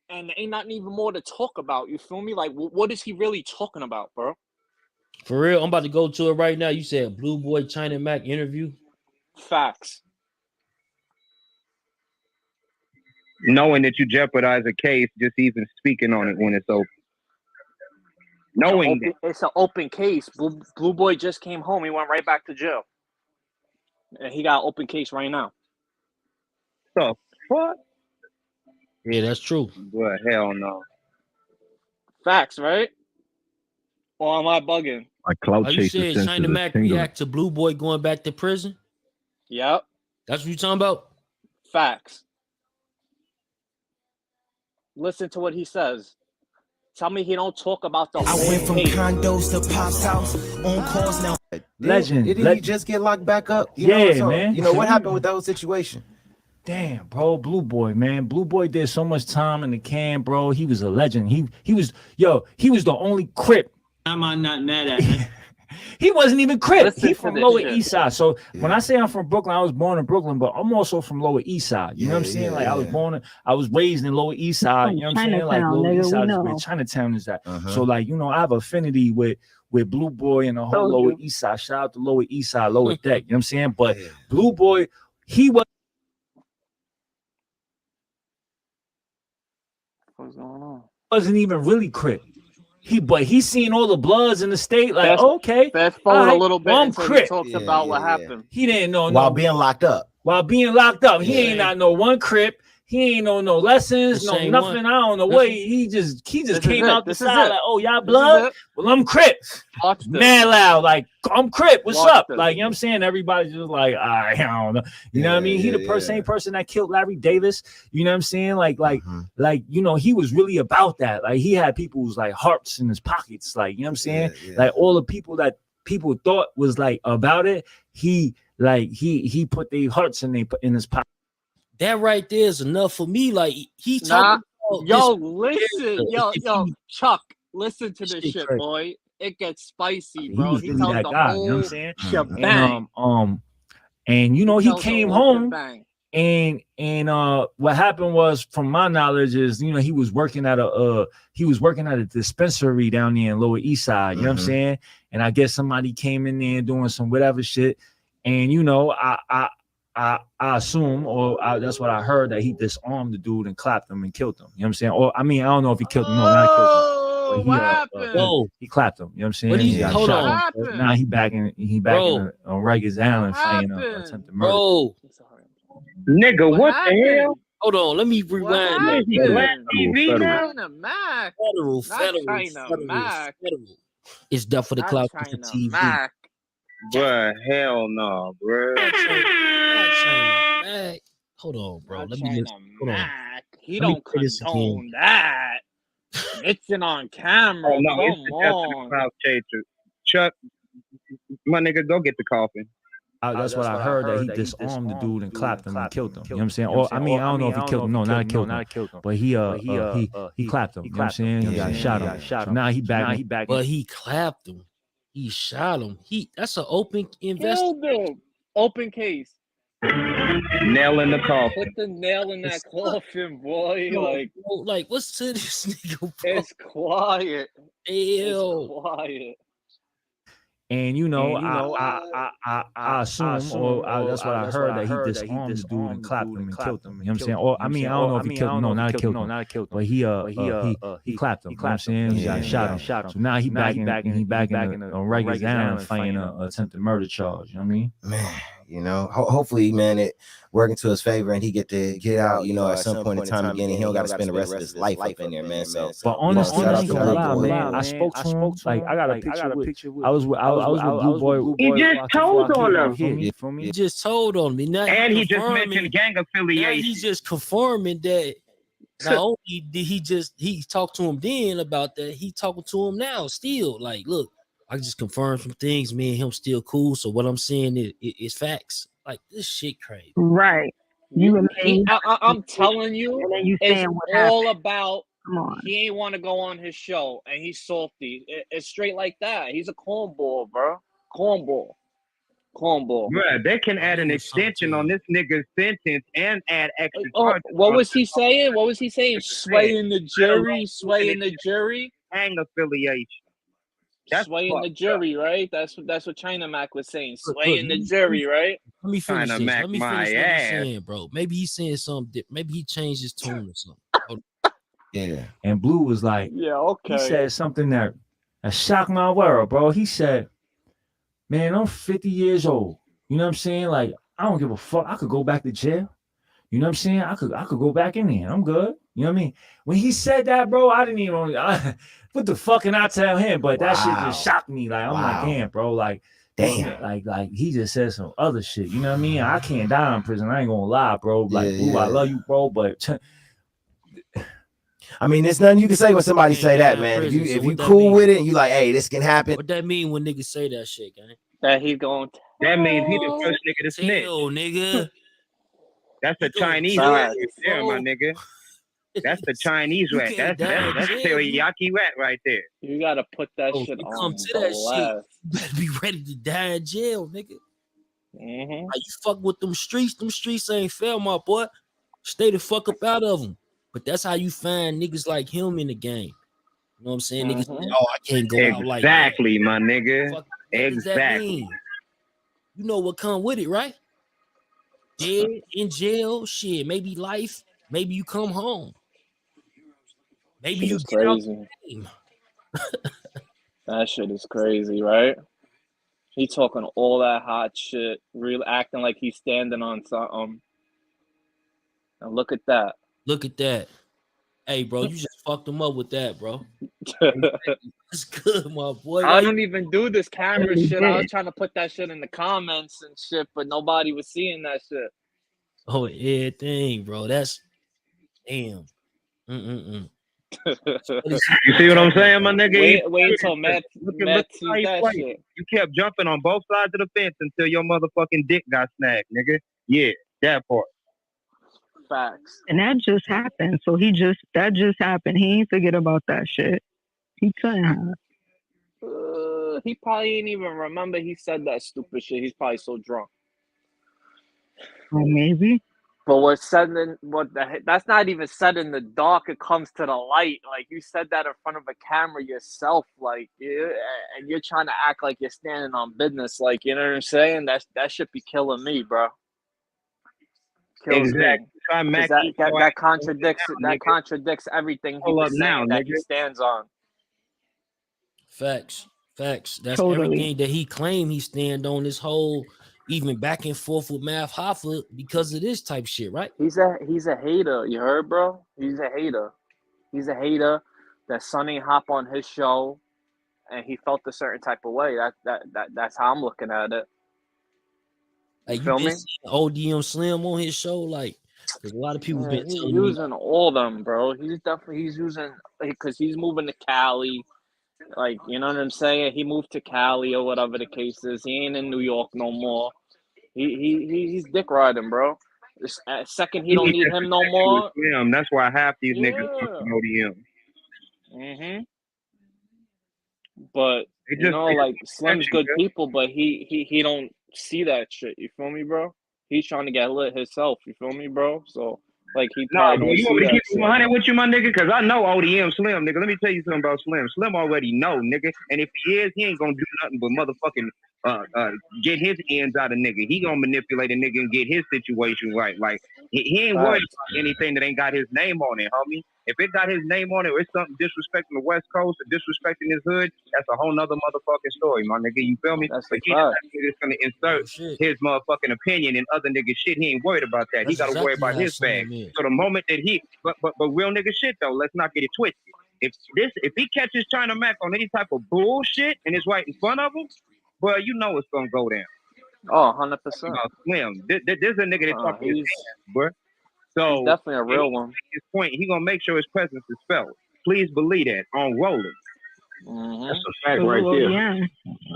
and ain't nothing even more to talk about. You feel me? Like, what is he really talking about, bro? For real, I'm about to go to it right now. You said Blue Boy China Mac interview. Facts. Knowing that you jeopardize a case, just even speaking on it when it's open. Knowing it's an open case. Blue Boy just came home. He went right back to jail, and he got an open case right now. So what? Yeah, that's true. Well, hell no. Facts, right? Or am I bugging? Like clout You chasing. said China Mac react to Blue Boy going back to prison? Yep. That's what you talking about? Facts. Listen to what he says. Tell me he don't talk about the whole went from case. condos to Pop's house on calls now. Legend. Didn't he just get locked back up? You Yeah, know, so, man. You know what happened with that whole situation? Damn, bro, Blue Boy, man. Blue Boy did so much time in the can, bro. He was a legend. He was the only Crip. I'm not mad at him. He wasn't even Crip. Listen He to from this Lower shit. East Side. So when I say I'm from Brooklyn, I was born in Brooklyn, but I'm also from Lower East Side. You know what I'm saying? Like I was raised in Lower East Side. You know what I'm saying? Like Lower East Side is where Chinatown is at. So like, you know, I have affinity with Blue Boy and the whole Lower East Side. Shout out to Lower East Side, Lower Deck. You know what I'm saying? But Blue Boy, he was. What's going on? Wasn't even really Crip. He seen all the bloods in the state, like, okay. Fast forward right, a little bit I'm until Crip. he talks about what happened. He didn't know While being locked up. While being locked up. He ain't not know one Crip. He ain't know no lessons, no ain't nothing. one. I don't know what he just came out the This is side it. like, oh, y'all This is blood? it. Well, I'm Crip. Watch this. Mad loud, like, I'm Crip. What's Watch up? this. Like, you know what I'm saying? Everybody's just like, I don't know. You know what I mean? He the same person that killed Larry Davis. You know what I'm saying? Like, you know, he was really about that. Like, he had people's like hearts in his pockets. Like, you know what I'm saying? Like all the people that people thought was like about it, he put their hearts in his pocket. That right there is enough for me. Like he Nah, talking yo, about listen, yo, Chuck, listen to this shit, crazy. boy. It gets spicy, He bro. was He really tells that the guy, whole you know what I'm saying? shebang. And you know, he tells the came whole home shebang. and what happened was, from my knowledge, is, you know, he was working at a dispensary down there in Lower East Side, you know what I'm saying? And I guess somebody came in there doing some whatever shit. And you know, I assume, that's what I heard, that he disarmed the dude and clapped him and killed him. You know what I'm saying? Or I mean, I don't know if he killed him. No, not killed him. But What happened? He clapped him. You know what I'm saying? What He got hold shot. on. happened? Now he back in on Rikers Island fighting attempted murder. Bro, Nigga, what the happened? hell? hold on. Let me What rewind. happened? Black TV now? China Mac. Federal, China Mac. federal. It's death for the Not clout for China TV. Mac. Bruh, hell no, bruh. Not China Mac. Hold on, bro. Not Let me China just hold on. Mac. He Let me don't play this again. condone that. Snitching on camera. Oh no, it's Come the death of on. the cloud chaser. Chuck, my nigga, go get the coffin. That's what I heard, that he disarmed the dude and clapped him and killed him. You know what I'm saying? Or I mean, I don't know if he killed him. No, not killed him. But he clapped him. You know what I'm saying? He got shot him. So now he back. But he clapped him. He shot him. That's an open Killed investigation. him. Open case. Nail in the coffin. Put the nail in that coffin, boy. Like, what's to this nigga, bro? it's quiet. Ew. It's quiet. And you know, I assume, or that's what I heard, that he disarmed the dude and clapped him and killed him. You know what I'm saying? Or I mean, I don't know if he killed him. No, not killed him. But he clapped him. You know what I'm saying? He got shot him. So now he back in on Rikers Island fighting an attempted murder charge. You know what I mean? Man, you know, hopefully, man, it working to his favor and he get to get out, you know, at some point in time again, and he don't got to spend the rest of his life up in there, man. So, but honestly, shout out to Blue Boy. man, I spoke to him. Like, I got a picture. I was with Blue Boy. He just told on him. He just told on me. Now And he just mentioned gang now affiliation. he's just confirming that not only did he talked to him then about that, he talking to him now still. Like, look, I just confirmed some things. Me and him still cool. So what I'm saying is facts. Like, this shit crazy. Right. I'm telling you, and then you it's saying what all happened. about. Come on. He ain't want to go on his show, and he's salty. It's straight like that. He's a cornball, bro. Cornball. Bruh, they can add an extension on this nigga's sentence and add extra charges. What was he saying? Swaying the jury. Gang affiliation. swaying the jury, right? That's what China Mac was saying. Look, Swaying the jury, right? Let me finish China this. Mac Let me my finish what he's ass. saying, bro. Maybe he's saying something. Maybe he changed his tune or something. Hold Yeah. And Blue was like, Yeah, okay. he said something that shocked my world, bro. He said, man, I'm 50 years old. You know what I'm saying? Like, I don't give a fuck. I could go back to jail. You know what I'm saying? I could go back in there. I'm good. You know what I mean? When he said that, bro, I didn't even what the fuck can I tell him? But that shit just shocked me. Like, I'm like, damn, bro. Like, damn. Like he just said some other shit. You know what I mean? I can't die in prison. I ain't gonna lie, bro. Like, Blue, I love you, bro, but I mean, there's nothing you can say when somebody say that, man. prison, If so you what that cool mean? with it and you like, hey, this can happen. What that mean when niggas say that shit, gang? That he's going. That means he the first nigga to snitch. Tell, nigga. That's the You gonna Chinese tell rat me, right there, my bro? nigga. That's the Chinese You rat. can't That's die in jail. teriyaki rat right there. You gotta put that Oh, shit you on come to that shit, blast. you better be ready to die in jail, nigga. Mm-hmm. Like, you fuck with them streets ain't fair, my boy. Stay the fuck up out of them. But that's how you find niggas like him in the game. You know what I'm saying? Niggas say, oh, I can't go out like that. Exactly, my nigga. Fuck, what does that mean? You know what come with it, right? Dead, in jail, shit, maybe life, maybe you come home. Maybe Shit you is get out crazy. the game. That shit is crazy, right? He talking all that hot shit, real acting like he's standing on something. And look at that. Look at that. Hey, bro, you just fucked him up with that, bro. That's good, my boy. I don't even do this camera shit. I was trying to put that shit in the comments and shit, but nobody was seeing that shit. Oh, everything, bro. That's damn. You see what I'm saying, my nigga? Wait until Matt how sees you that play. shit. You kept jumping on both sides of the fence until your motherfucking dick got snagged, nigga. Yeah, that part. Facts. And that just happened. So that just happened. He ain't forget about that shit. He couldn't have. He probably ain't even remember he said that stupid shit. He's probably so drunk. Or maybe. But that's not even said in the dark. It comes to the light. Like, you said that in front of a camera yourself, like, and you're trying to act like you're standing on business. Like, you know what I'm saying? That should be killing me, bro. Kills Exactly. me. That contradicts everything he was saying that he stands on. Facts. That's Totally. everything that he claimed he stand on, this whole even back and forth with Mav Hoffa because of this type shit, right? He's a hater. You heard, bro? He's a hater. He's a hater. That Sonny hop on his show, and he felt a certain type of way. That's how I'm looking at it. Like, feel you me? been seeing ODM Slim on his show, like, because a lot of people been He's telling me using all them, bro. He's using, because he's moving to Cali. Like, you know what I'm saying? He moved to Cali or whatever the case is. He ain't in New York no more. He's dick riding, bro. Second he don't need him no more. That's why half these niggas come from ODM. Mm-hmm. But like, Slim's good people, but he don't see that shit. You feel me, bro? He's trying to get lit himself. You feel me, bro? So, like, he Nah, probably bro, don't you see want me to that keep shit. 100 with you, my nigga? Because I know ODM Slim, nigga. Let me tell you something about Slim. Slim already know, nigga. And if he is, he ain't gonna do nothing but motherfucking get his ends out of nigga. He gonna manipulate a nigga and get his situation right. Like, he ain't worried about anything that ain't got his name on it, homie. If it got his name on it or it's something disrespecting the West Coast or disrespecting his hood, that's a whole nother motherfucking story, my nigga. You feel me? But he just gonna insert his motherfucking opinion in other niggas' shit. He ain't worried about that. He gotta worry about his bag. So the moment that but real nigga shit though, let's not get it twisted. If he catches China Mac on any type of bullshit and it's right in front of him, well, you know it's gonna go down. Oh, 100%. Slim. This is a nigga that talk to his hands, bro. So he's definitely a real one. His point, he gonna make sure his presence is felt. Please believe that on rolling. Mm-hmm. That's a fact right there. Yeah.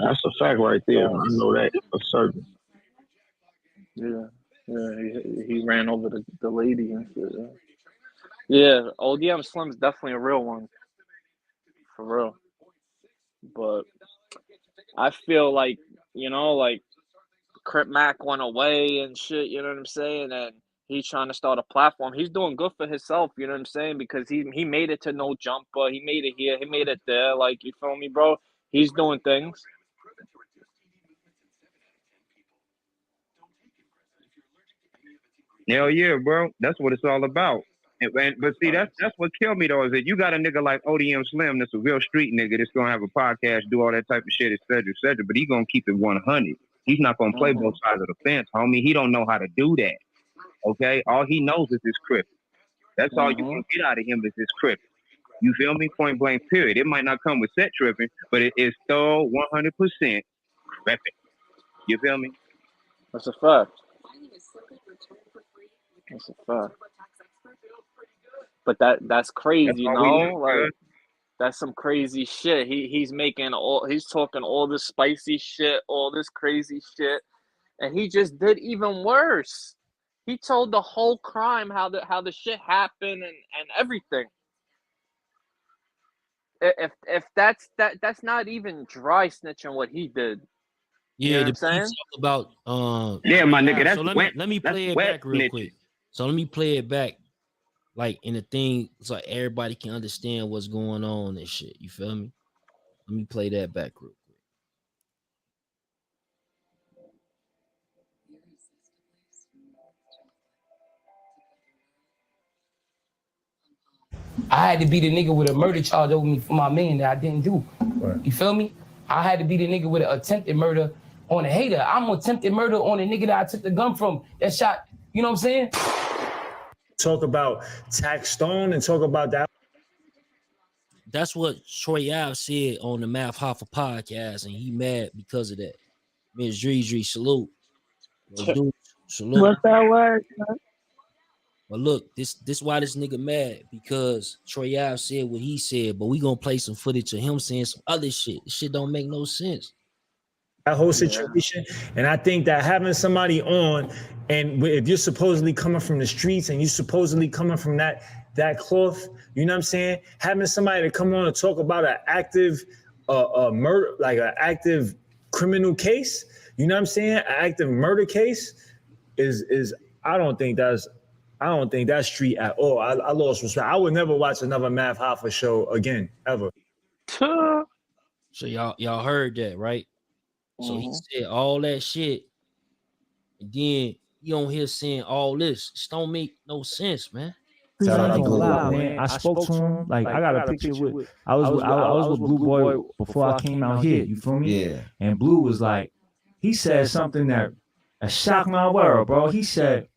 That's a fact right there. I know that for certain. Yeah, he ran over the lady and shit. Yeah, ODM Slim's definitely a real one, for real. But I feel like, like, Crip Mac went away and shit. You know what I'm saying? And he's trying to start a platform. He's doing good for himself. You know what I'm saying? Because he made it to No Jumper. He made it here. He made it there. Like, you feel me, bro? He's doing things. Hell yeah, bro. That's what it's all about. But see, that's what killed me though, is that you got a nigga like ODM Slim that's a real street nigga that's gonna have a podcast, do all that type of shit, et cetera, but he gonna keep it 100. He's not gonna play both sides of the fence, homie. He don't know how to do that. Okay? All he knows is his crip. That's all you can get out of him is his crip. You feel me? Point blank, period. It might not come with set tripping, but it is thorough 100% repping. You feel me? That's a fact. That's a fact. But that's crazy, like that's some crazy shit. He's talking all this spicy shit, all this crazy shit, and he just did even worse. He told the whole crime how the shit happened and everything. If that's not even dry snitching what he did. Yeah, you know what I'm the saying? talk about yeah, my nigga. That's so let me play it back real quick. So let me play it back, like in the thing, so everybody can understand what's going on and shit. You feel me? Let me play that back real quick. I had to be the nigga with a murder charge over me for my man that I didn't do. Right. You feel me? I had to be the nigga with an attempted murder on a hater. I'm attempted murder on a nigga that I took the gun from that shot. You know what I'm saying? Talk about Tax Stone and talk about that. That's what Troy Ave said on the Math Hoffa podcast, and he mad because of that. Miss Dre, salute. Dude, salute. What's that word? But look, this why this nigga mad, because Troy Ave said what he said, but we gonna play some footage of him saying some other shit. This shit don't make no sense. That whole situation, and I think that having somebody on, and if you're supposedly coming from the streets and you supposedly coming from that cloth, you know what I'm saying? Having somebody to come on and talk about an active murder, like an active criminal case, you know what I'm saying? An active murder case is I don't think that's street at all. I lost respect. I would never watch another Math Hoffa show again, ever. So y'all heard that, right? So he said all that shit, and then you on here saying all this. It don't make no sense, man. Shout out to Blue Boy, man. I spoke to him. Like I got a picture with. I was with Blue Boy before I came out here. You feel me? Yeah. And Blue was like, he said something that shocked my world, bro. He said,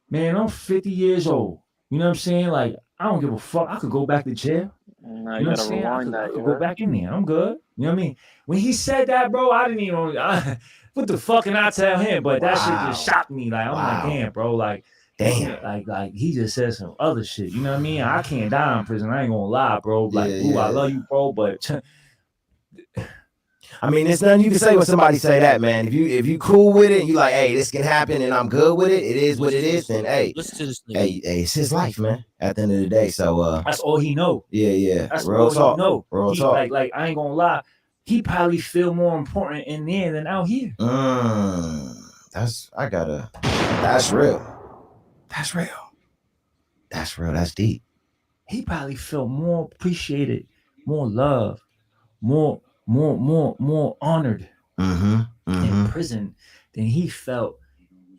"Man, I'm 50 years old. You know what I'm saying? Like I don't give a fuck. I could go back to jail. No, you know what I'm saying? I could go back in there. I'm good. You know what I mean? When he said that, bro, I didn't even. What the fuck can I tell him? But that shit just shocked me. Like I'm like, damn, bro. Like. Damn, like he just said some other shit. You know what I mean? I can't die in prison. I ain't gonna lie, bro. Like, I love you, bro, but I mean, there's nothing you can say when somebody say that, man. If you cool with it, and you like, hey, this can happen, and I'm good with it. It is what it is. Then hey, listen to this nigga. Hey, it's his life, man. At the end of the day, so that's all he know. Yeah. That's real all talk. he know. Real talk. Like I ain't gonna lie. He probably feel more important in there than out here. That's real. That's real. That's real. That's deep. He probably felt more appreciated, more loved, more honored in prison than he felt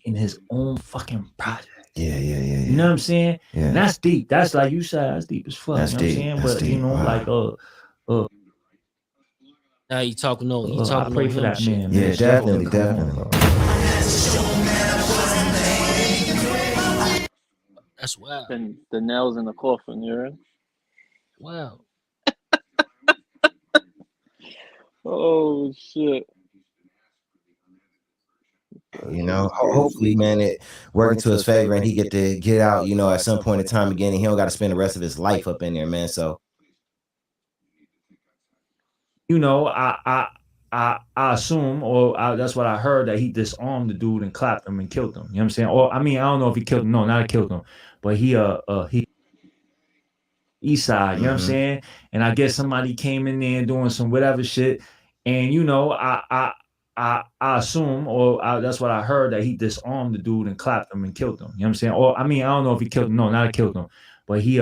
in his own fucking project. Yeah. You know what I'm saying? Yeah. And that's deep. That's like you said, that's deep as fuck. That's you know deep. What I'm saying? That's But deep. you know, Wow. Now he talking on. I pray for that man. Yeah, definitely. That's wild. The nails in the coffin, you heard? Wow. Oh shit. You know, hopefully, man, it working to his favor, and he get to get out. You know, at some point in time again, and he don't got to spend the rest of his life up in there, man. So, you know, I assume, or that's what I heard, that he disarmed the dude and clapped him and killed him. You know what I'm saying? Or I mean, I don't know if he killed him. No, not killed him, but he east side. You know what I'm saying? And I guess somebody came in there doing some whatever shit, and you know, I I assume, or that's what I heard, that he disarmed the dude and clapped him and killed him. You know what I'm saying? Or I mean, I don't know if he killed him. No, not killed him, but he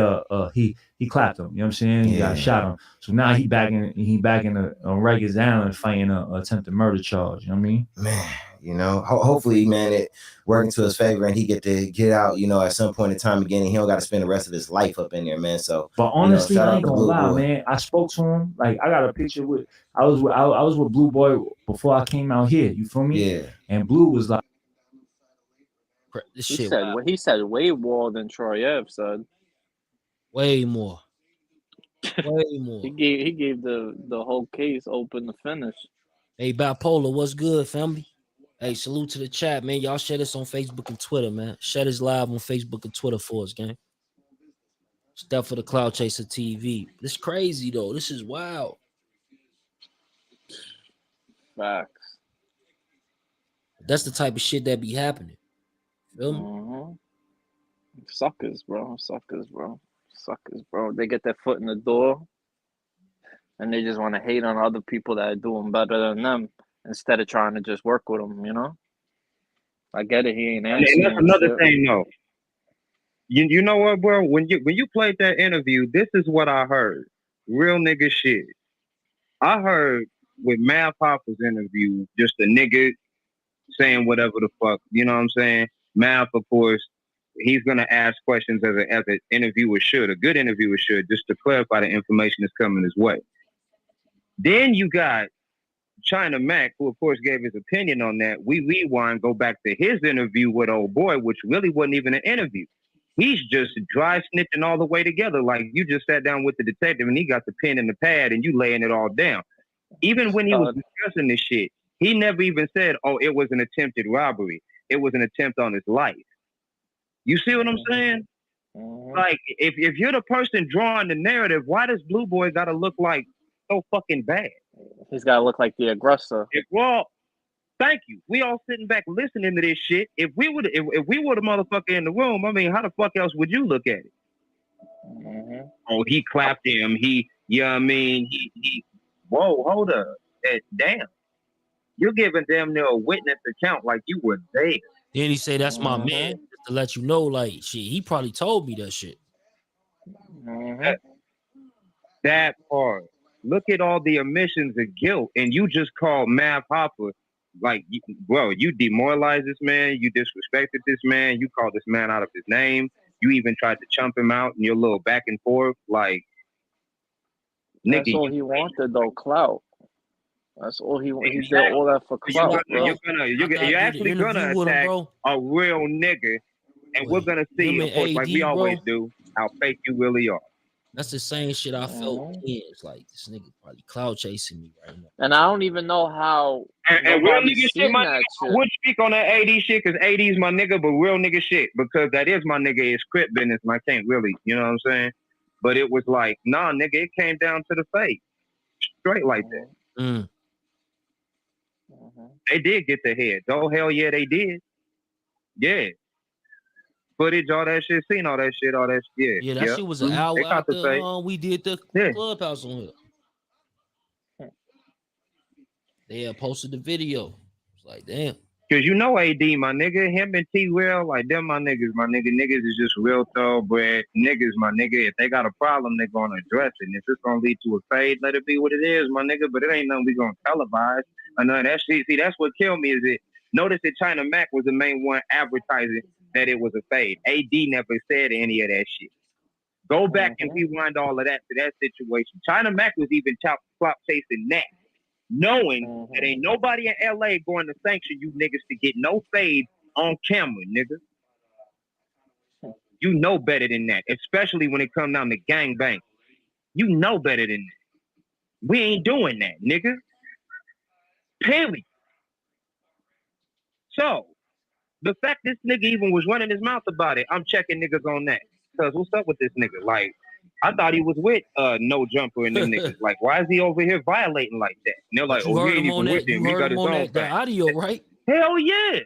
clapped him. You know what I'm saying? He got shot him. So now he back in on Rikers Island fighting a attempted murder charge. You know what I mean? Man, you know, hopefully, man, it working to his favor and he get out, you know, at some point in time again, and he don't got to spend the rest of his life up in there, man. So, but honestly, shout I out ain't to gonna Blue lie, Boy. man. I spoke to him. Like, I got a picture with. I was with Blue Boy before I came out here. You feel me? Yeah. And Blue was like, this He shit said wild. he said way more than Troyev said. Way more. Way more. He gave the whole case open to finish. Hey, Bipolar, what's good, family? Hey, salute to the chat, man. Y'all share this on Facebook and Twitter, man. Share this live on Facebook and Twitter for us, gang. Stuff for the Cloud Chaser TV. This crazy though. This is wild. Facts. That's the type of shit that be happening. Feel me? Mm-hmm. Suckers, bro. Suckers, bro. Suckers, bro. They get their foot in the door, and they just want to hate on other people that are doing better than them instead of trying to just work with them. You know. I get it. He ain't And answering. that's another shit. thing, though. You know what, bro? When you played that interview, this is what I heard. Real nigga shit. I heard with Mav Hoffa's interview, just a nigga saying whatever the fuck. You know what I'm saying? Mav, of course, he's gonna ask questions as an interviewer should, a good interviewer should, just to clarify the information that's coming his way. Then you got China Mac, who of course gave his opinion on that. We rewind, go back to his interview with old boy, which really wasn't even an interview. He's just dry snitching all the way together. Like you just sat down with the detective and he got the pen and the pad and you laying it all down. Even when he was discussing this shit, he never even said, oh, it was an attempted robbery. It was an attempt on his life. You see what I'm saying? Like, if you're the person drawing the narrative, why does Blue Boy gotta look like so fucking bad? He's gotta look like the aggressor. Thank you. We all sitting back listening to this shit. If we were the motherfucker in the room, I mean, how the fuck else would you look at it? Mm-hmm. Oh, he clapped him. You know what I mean? He whoa, hold up. Damn. You're giving damn near a witness account like you were there. Then he say, that's my man. Just to let you know, like, shit, he probably told me that shit. That part. Look at all the omissions of guilt, and you just called Mav Hoffa. Like, bro, you demoralized this man. You disrespected this man. You called this man out of his name. You even tried to chump him out in your little back and forth. Like, That's nigga, all he wanted, though, clout. That's all he did all that for clout, bro. You're actually gonna attack a real nigga, and we're gonna see, of course, like we always do, how fake you really are. That's the same shit I felt. It's like this nigga probably cloud chasing me right now. And I don't even know how. And real nigga shit, my nigga, I would speak on that AD shit because AD is my nigga, but real nigga shit because that is my nigga. It's crip business, and I can't really, you know what I'm saying? But it was like, nah, nigga, it came down to the face, straight like that. They did get the head. Oh hell yeah, they did. Yeah. Footage, all that shit, seen all that shit, Yeah, that shit was an hour after we did the clubhouse on here. They had posted the video. It's like, damn. Cause you know AD, my nigga, him and T-Will, like them my niggas. Niggas is just real thoroughbred niggas, my nigga. If they got a problem, they're gonna address it. And if it's gonna lead to a fade, let it be what it is, my nigga. But it ain't nothing we gonna televise. I know that shit. See, that's what killed me is it. Notice that China Mac was the main one advertising that it was a fade. AD never said any of that shit. Go back and rewind all of that to that situation. China Mac was even flop chasing that, knowing that ain't nobody in LA going to sanction you niggas to get no fade on camera, nigga. You know better than that, especially when it comes down to gangbang. You know better than that. We ain't doing that, nigga. Period. So, the fact this nigga even was running his mouth about it, I'm checking niggas on that. Cause what's up with this nigga? Like, I thought he was with No Jumper and them niggas. Like, why is he over here violating like that? And they're like, you heard he ain't him on even that. with him. You He heard got him his on own that thing. audio, right? Hell yeah.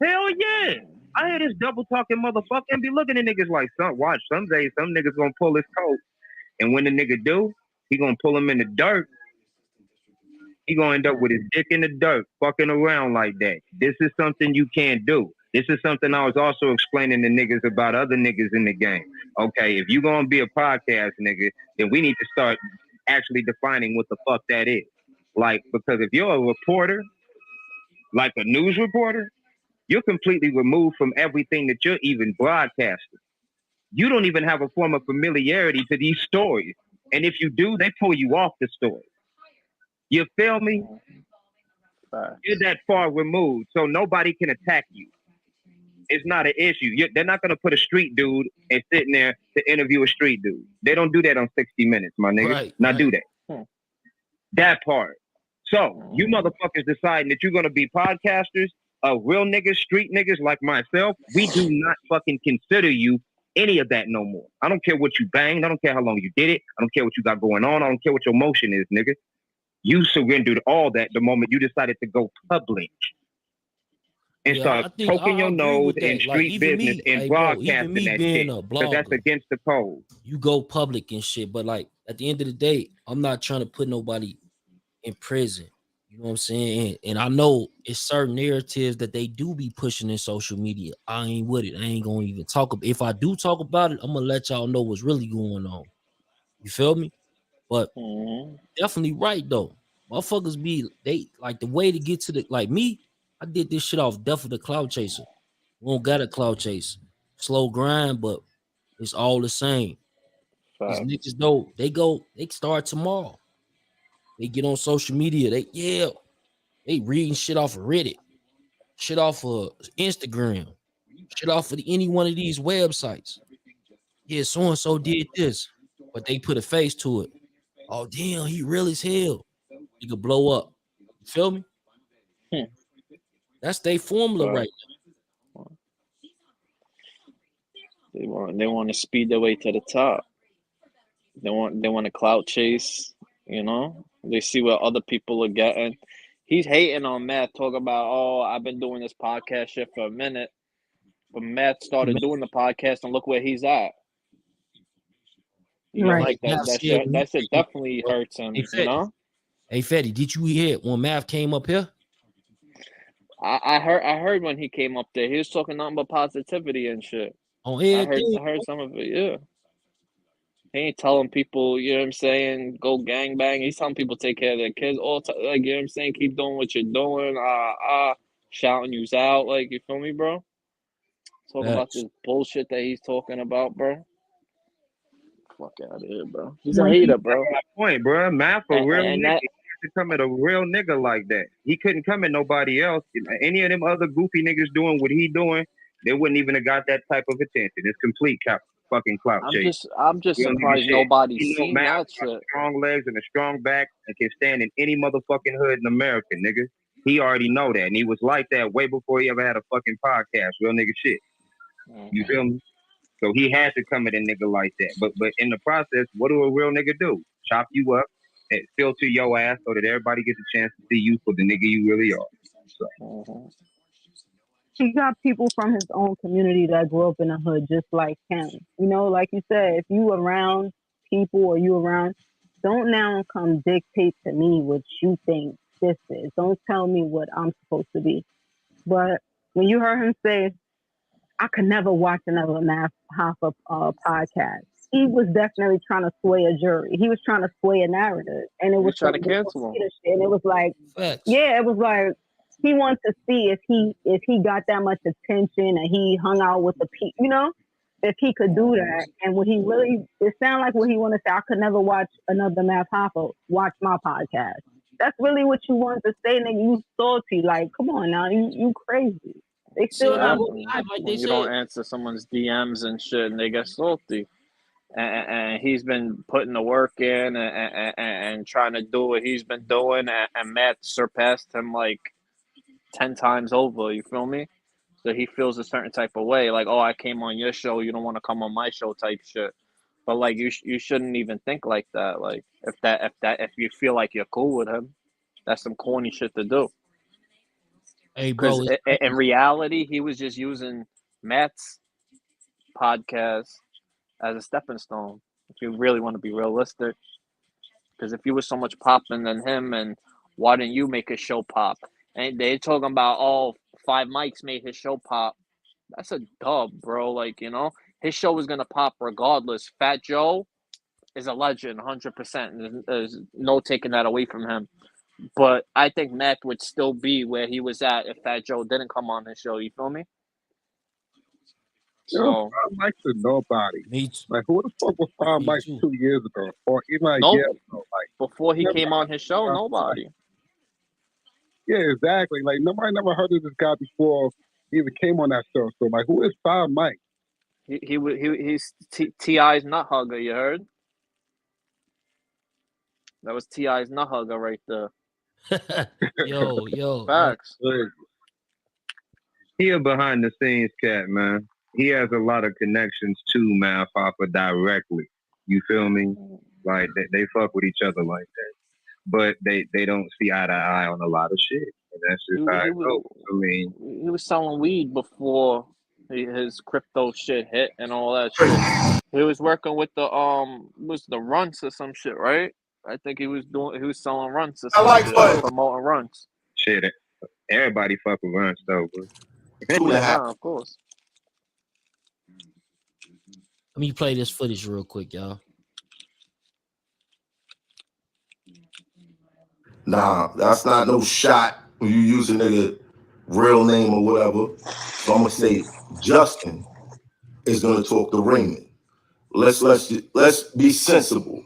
Hell yeah. I hear this double talking motherfucker and be looking at niggas like, watch, someday some niggas gonna pull his coat. And when the nigga do, he gonna pull him in the dirt. He gonna end up with his dick in the dirt, fucking around like that. This is something you can't do. This is something I was also explaining to niggas about other niggas in the game. Okay, if you gonna be a podcast nigga, then we need to start actually defining what the fuck that is. Like, because if you're a reporter, like a news reporter, you're completely removed from everything that you're even broadcasting. You don't even have a form of familiarity to these stories. And if you do, they pull you off the story. You feel me? You're that far removed, so nobody can attack you. It's not an issue. They're not going to put a street dude and sitting there to interview a street dude. They don't do that on 60 Minutes, my nigga. Do that. That part. So, you motherfuckers deciding that you're going to be podcasters, real niggas, street niggas like myself, we do not fucking consider you any of that no more. I don't care what you banged. I don't care how long you did it. I don't care what you got going on. I don't care what your motion is, nigga. You surrendered all that the moment you decided to go public and start poking your nose in street business and broadcasting that shit. Because that's against the code. You go public and shit, but like at the end of the day, I'm not trying to put nobody in prison. You know what I'm saying? And I know it's certain narratives that they do be pushing in social media. I ain't with it. I ain't gonna even talk about it. If I do talk about it, I'm gonna let y'all know what's really going on. You feel me? But definitely right though. Motherfuckers be they like the way to get to the like me. I did this shit off Death of the Cloud Chaser. We don't got a cloud chase. Slow grind, but it's all the same. These niggas though, they start tomorrow. They get on social media. They reading shit off of Reddit, shit off of Instagram, shit off of any one of these websites. Yeah, so and so did this, but they put a face to it. Oh damn, he real as hell. He could blow up. You feel me? That's their formula right now. They want to speed their way to the top. They want to clout chase. You know, they see what other people are getting. He's hating on Matt, talking about, oh, I've been doing this podcast shit for a minute, but Matt started doing the podcast, and look where he's at. You know, like that shit definitely hurts him. Hey, you know. Hey Fetty, did you hear when Mav came up here? I heard when he came up there, he was talking nothing but positivity and shit. On I heard some of it, yeah. He ain't telling people, you know what I'm saying, go gangbang. He's telling people take care of their kids all time. Like, you know what I'm saying, keep doing what you're doing. Shouting yous out. Like, you feel me, bro? Talking about this bullshit that he's talking about, bro. Fuck out of here, bro. He's a hater, bro. That's my point, bro. Matt for real nigga. He had to come at a real nigga like that. He couldn't come at nobody else. Any of them other goofy niggas doing what he doing, they wouldn't even have got that type of attention. It's complete fucking clout chase. I'm just surprised nobody's seen that shit. Strong legs and a strong back and can stand in any motherfucking hood in America, nigga. He already know that, and he was like that way before he ever had a fucking podcast. Real nigga shit. You feel me? So he had to come at a nigga like that. But in the process, what do a real nigga do? Chop you up and filter your ass so that everybody gets a chance to see you for the nigga you really are. So. He got people from his own community that grew up in the hood just like him. You know, like you said, if you around people or you around, don't now come dictate to me what you think this is. Don't tell me what I'm supposed to be. But when you heard him say, I could never watch another Math Hoffa podcast, he was definitely trying to sway a jury. He was trying to sway a narrative. And it was trying to cancel him. And it was like, yeah, it was like, he wants to see if he got that much attention and he hung out with the people, you know, if he could do that. And when he really, it sounded like what he wanted to say, I could never watch another Math Hoffa watch my podcast. That's really what you wanted to say, nigga. You salty. Like, come on now, you crazy. They still not. You don't answer someone's DMs and shit, and they get salty. And he's been putting the work in and trying to do what he's been doing, and Matt surpassed him like 10 times over, you feel me? So he feels a certain type of way, like, oh, I came on your show, you don't want to come on my show type shit. But like, you shouldn't even think like that. Like, if you feel like you're cool with him, that's some corny shit to do. Hey, bro, because in reality, he was just using Matt's podcast as a stepping stone. If you really want to be realistic, because if you were so much popping than him and Why didn't you make his show pop? And they're talking about, oh, 5 mics made his show pop. That's a dub, bro. Like, you know, his show was gonna pop regardless. Fat Joe is a legend, 100%. There's no taking that away from him. But I think Mac would still be where he was at if Fat Joe didn't come on his show. You feel me? So I like to nobody. Like who the fuck was Five Mike 2 years ago, or even a year ago? Like before he came on his show, nobody. Yeah, exactly. Like nobody never heard of this guy before he even came on that show. So like, who is Five Mike? He's T.I.'s nut hugger. You heard? That was T.I.'s nut hugger right there. yo. Facts. He a behind the scenes cat, man. He has a lot of connections to Math Hoffa directly. You feel me? Like they fuck with each other like that, but they don't see eye to eye on a lot of shit. And that's just how it goes. I mean, he was selling weed before his crypto shit hit and all that shit. He was working with the was the runts or some shit, right? I think he was selling runts or some shit, promoting runts. Shit, everybody fuck with runts though. Yeah, of course. Let me play this footage real quick, y'all. Nah, that's not no shot when you use a nigga real name or whatever. So I'm gonna say Justin is gonna talk to Raymond. Let's be sensible.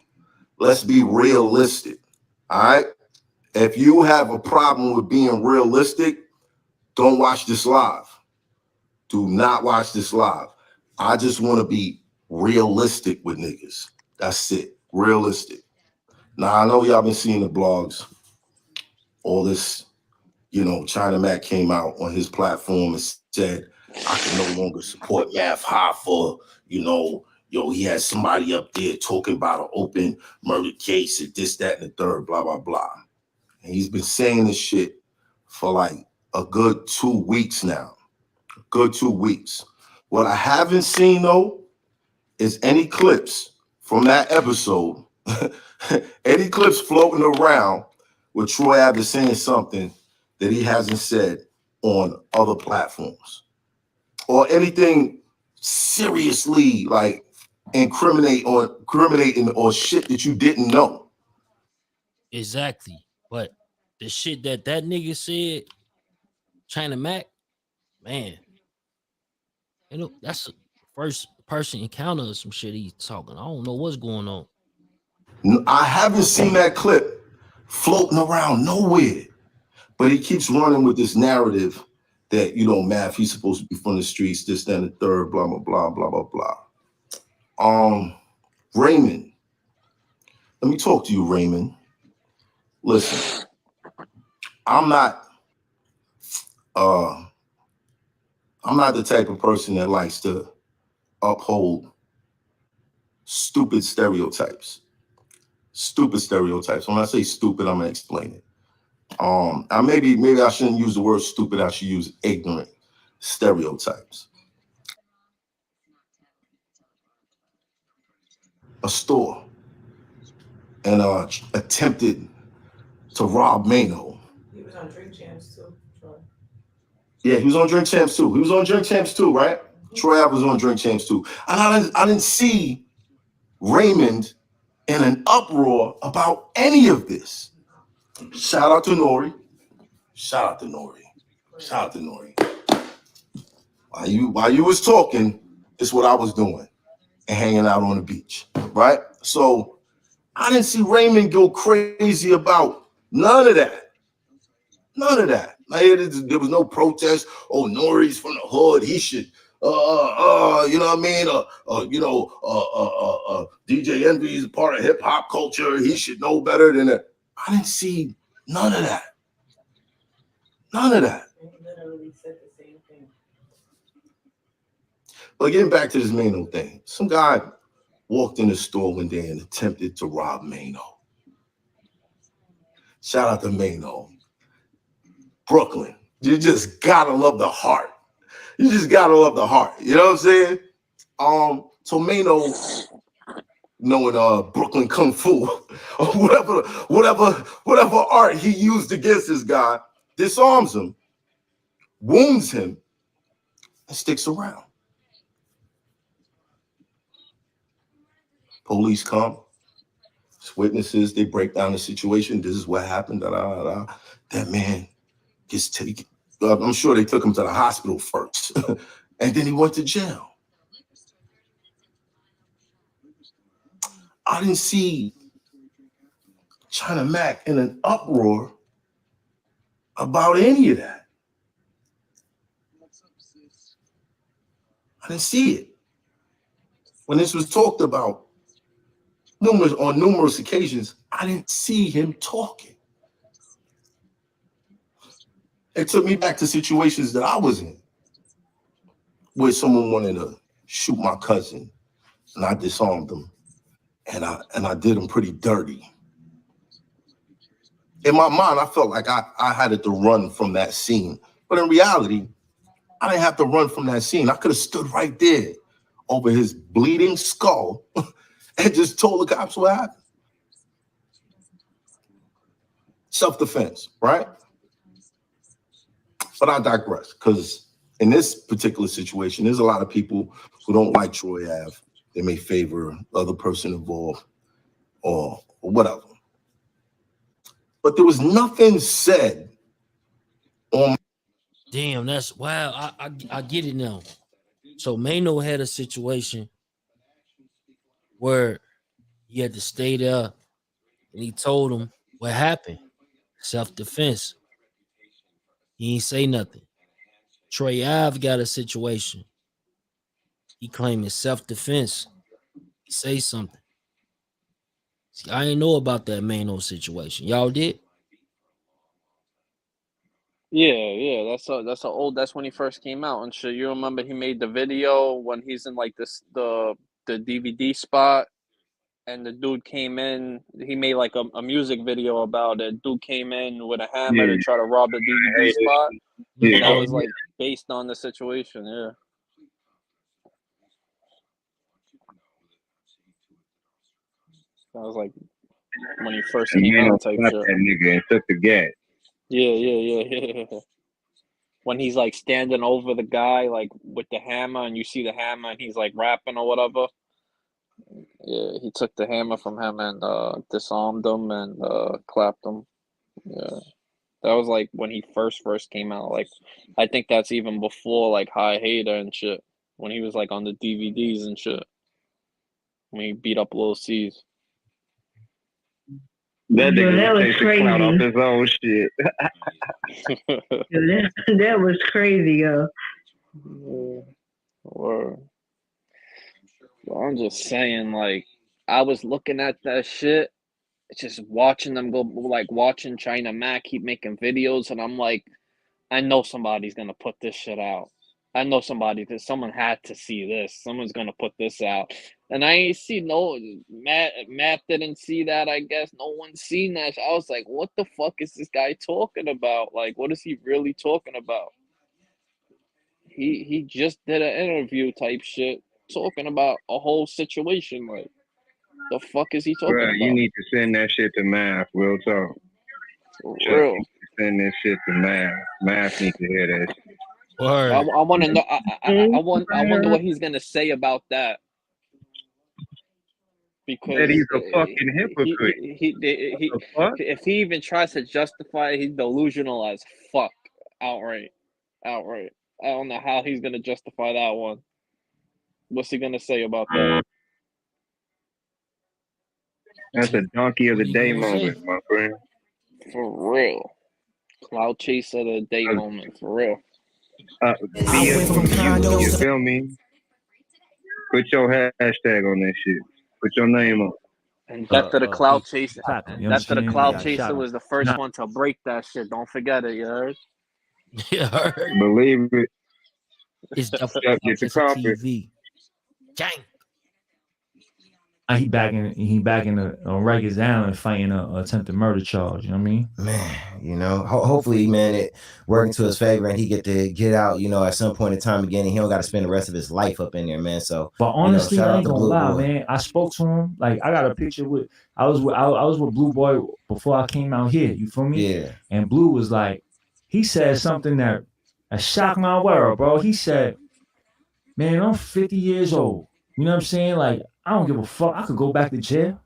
Let's be realistic. All right. If you have a problem with being realistic, don't watch this live. Do not watch this live. I just want to be realistic with niggas. That's it. Realistic. Now I know y'all been seeing the blogs. All this, you know, China Mac came out on his platform and said, I can no longer support Math Hoffa. You know, yo, he had somebody up there talking about an open murder case and this, that, and the third, blah, blah, blah. And he's been saying this shit for like a good 2 weeks now. A good 2 weeks. What I haven't seen, though, is any clips from that episode, any clips floating around with Troy Ave saying something that he hasn't said on other platforms, or anything seriously like incriminating or shit that you didn't know. Exactly. But the shit that nigga said, China Mac, man, you know, that's the first person encounter of some shit he's talking. I don't know what's going on. I haven't seen that clip floating around nowhere, but he keeps running with this narrative that, you know, Math, he's supposed to be from the streets, this, that, and the third, blah, blah, blah, blah, blah, blah. Raymond, let me talk to you, Raymond. Listen, I'm not the type of person that likes to uphold stupid stereotypes. Stupid stereotypes. When I say stupid, I'm gonna explain it. Maybe I shouldn't use the word stupid. I should use ignorant stereotypes. A store and attempted to rob Mano. He was on Drink Champs too. Yeah, he was on Drink Champs too. He was on Drink Champs too, right? Troy Ave was on Drink Champs too. And I didn't see Raymond in an uproar about any of this. Shout out to Nori. Shout out to Nori. Shout out to Nori. While you was talking, it's what I was doing and hanging out on the beach, right? So I didn't see Raymond go crazy about none of that. None of that. Like, there was no protest. Oh, Nori's from the hood. He should, you know what I mean? DJ Envy is a part of hip hop culture. He should know better than that. I didn't see none of that. None of that. He literally said the same thing. But getting back to this Mano thing, some guy walked in the store one day and attempted to rob Mano. Shout out to Mano. Brooklyn. You just gotta love the heart. You just gotta love the heart. You know what I'm saying? So Mano knowing Brooklyn Kung Fu or whatever art he used against this guy, disarms him, wounds him, and sticks around. Police come, witnesses, they break down the situation. This is what happened. That man gets taken. I'm sure they took him to the hospital first, and then he went to jail. I didn't see China Mac in an uproar about any of that. I didn't see it. When this was talked about on numerous occasions, I didn't see him talking. It took me back to situations that I was in, where someone wanted to shoot my cousin, and I disarmed them, and I did him pretty dirty. In my mind, I felt like I had to run from that scene, but in reality, I didn't have to run from that scene. I could have stood right there over his bleeding skull and just told the cops what happened. Self-defense, right? But I digress, because in this particular situation, there's a lot of people who don't like Troy Ave. They may favor the other person involved or whatever. But there was nothing said on. Damn, that's wow. I get it now. So Mano had a situation where he had to stay there, and he told him what happened. Self-defense. He ain't say nothing. Troy Ave got a situation. He claiming self-defense. He say something. See, I ain't know about that Mano situation. Y'all did? Yeah. That's when he first came out and shit. You remember he made the video when he's in like the DVD spot, and the dude came in. He made like a music video about it. Dude came in with a hammer to try to rob the DVD spot. Yeah. That was like based on the situation. Yeah. That was like when he first And came man, out type shot shit. that nigga and took the gas. Yeah. When he's like standing over the guy like with the hammer, and you see the hammer, and he's like rapping or whatever. Yeah, he took the hammer from him and disarmed him and clapped him. Yeah, that was like when he first came out. Like, I think that's even before like High Hater and shit. When he was like on the DVDs and shit. When he beat up Lil C's. That Yo, nigga that was was taking clout off crazy. his own shit. Yo, that was crazy, yo. Or I'm just saying, like, I was looking at that shit, just watching them go, like watching China Mac keep making videos, and I'm like, I know somebody's gonna put this shit out. I know someone had to see this. Someone's gonna put this out. And I ain't see Matt didn't see that, I guess. No one's seen that. I was like, what the fuck is this guy talking about? Like, what is he really talking about? He just did an interview type shit talking about a whole situation. Like, the fuck is he talking Bro, about? you need to send that shit to Math. Real talk. For Chuck real. needs to send this shit to Math. Math needs to hear that shit. I want to know. I wonder what he's gonna say about that. Because That he's a fucking hypocrite. if he even tries to justify it, he's delusional as fuck. Outright. I don't know how he's gonna justify that one. What's he gonna say about that? That's a donkey of the day moment, my friend. For real. Cloud chase of the day moment, for real. Be it from you feel me? Put your hashtag on that shit. Put your name on. And Death of the Cloud Chaser. You Death of the understand? Cloud Yeah, Chaser shout out. was the first Nah. one to break that shit. Don't forget it, you heard? Yeah, believe it. It's Chuck, get the coffee. TV. Gang. he back in the on Rikers Island fighting a attempted murder charge. You know what I mean? Man, you know, hopefully, man, it working to his favor and he get to get out, you know, at some point in time again, and he don't got to spend the rest of his life up in there, man. So, but honestly, shout I out ain't to gonna Blue lie, Boy. man. I spoke to him. Like I got a picture with I was with Blue Boy before I came out here. You feel me? Yeah. And Blue was like, he said something that shocked my world, bro. He said, "Man, I'm 50 years old. You know what I'm saying? Like I don't give a fuck. I could go back to jail.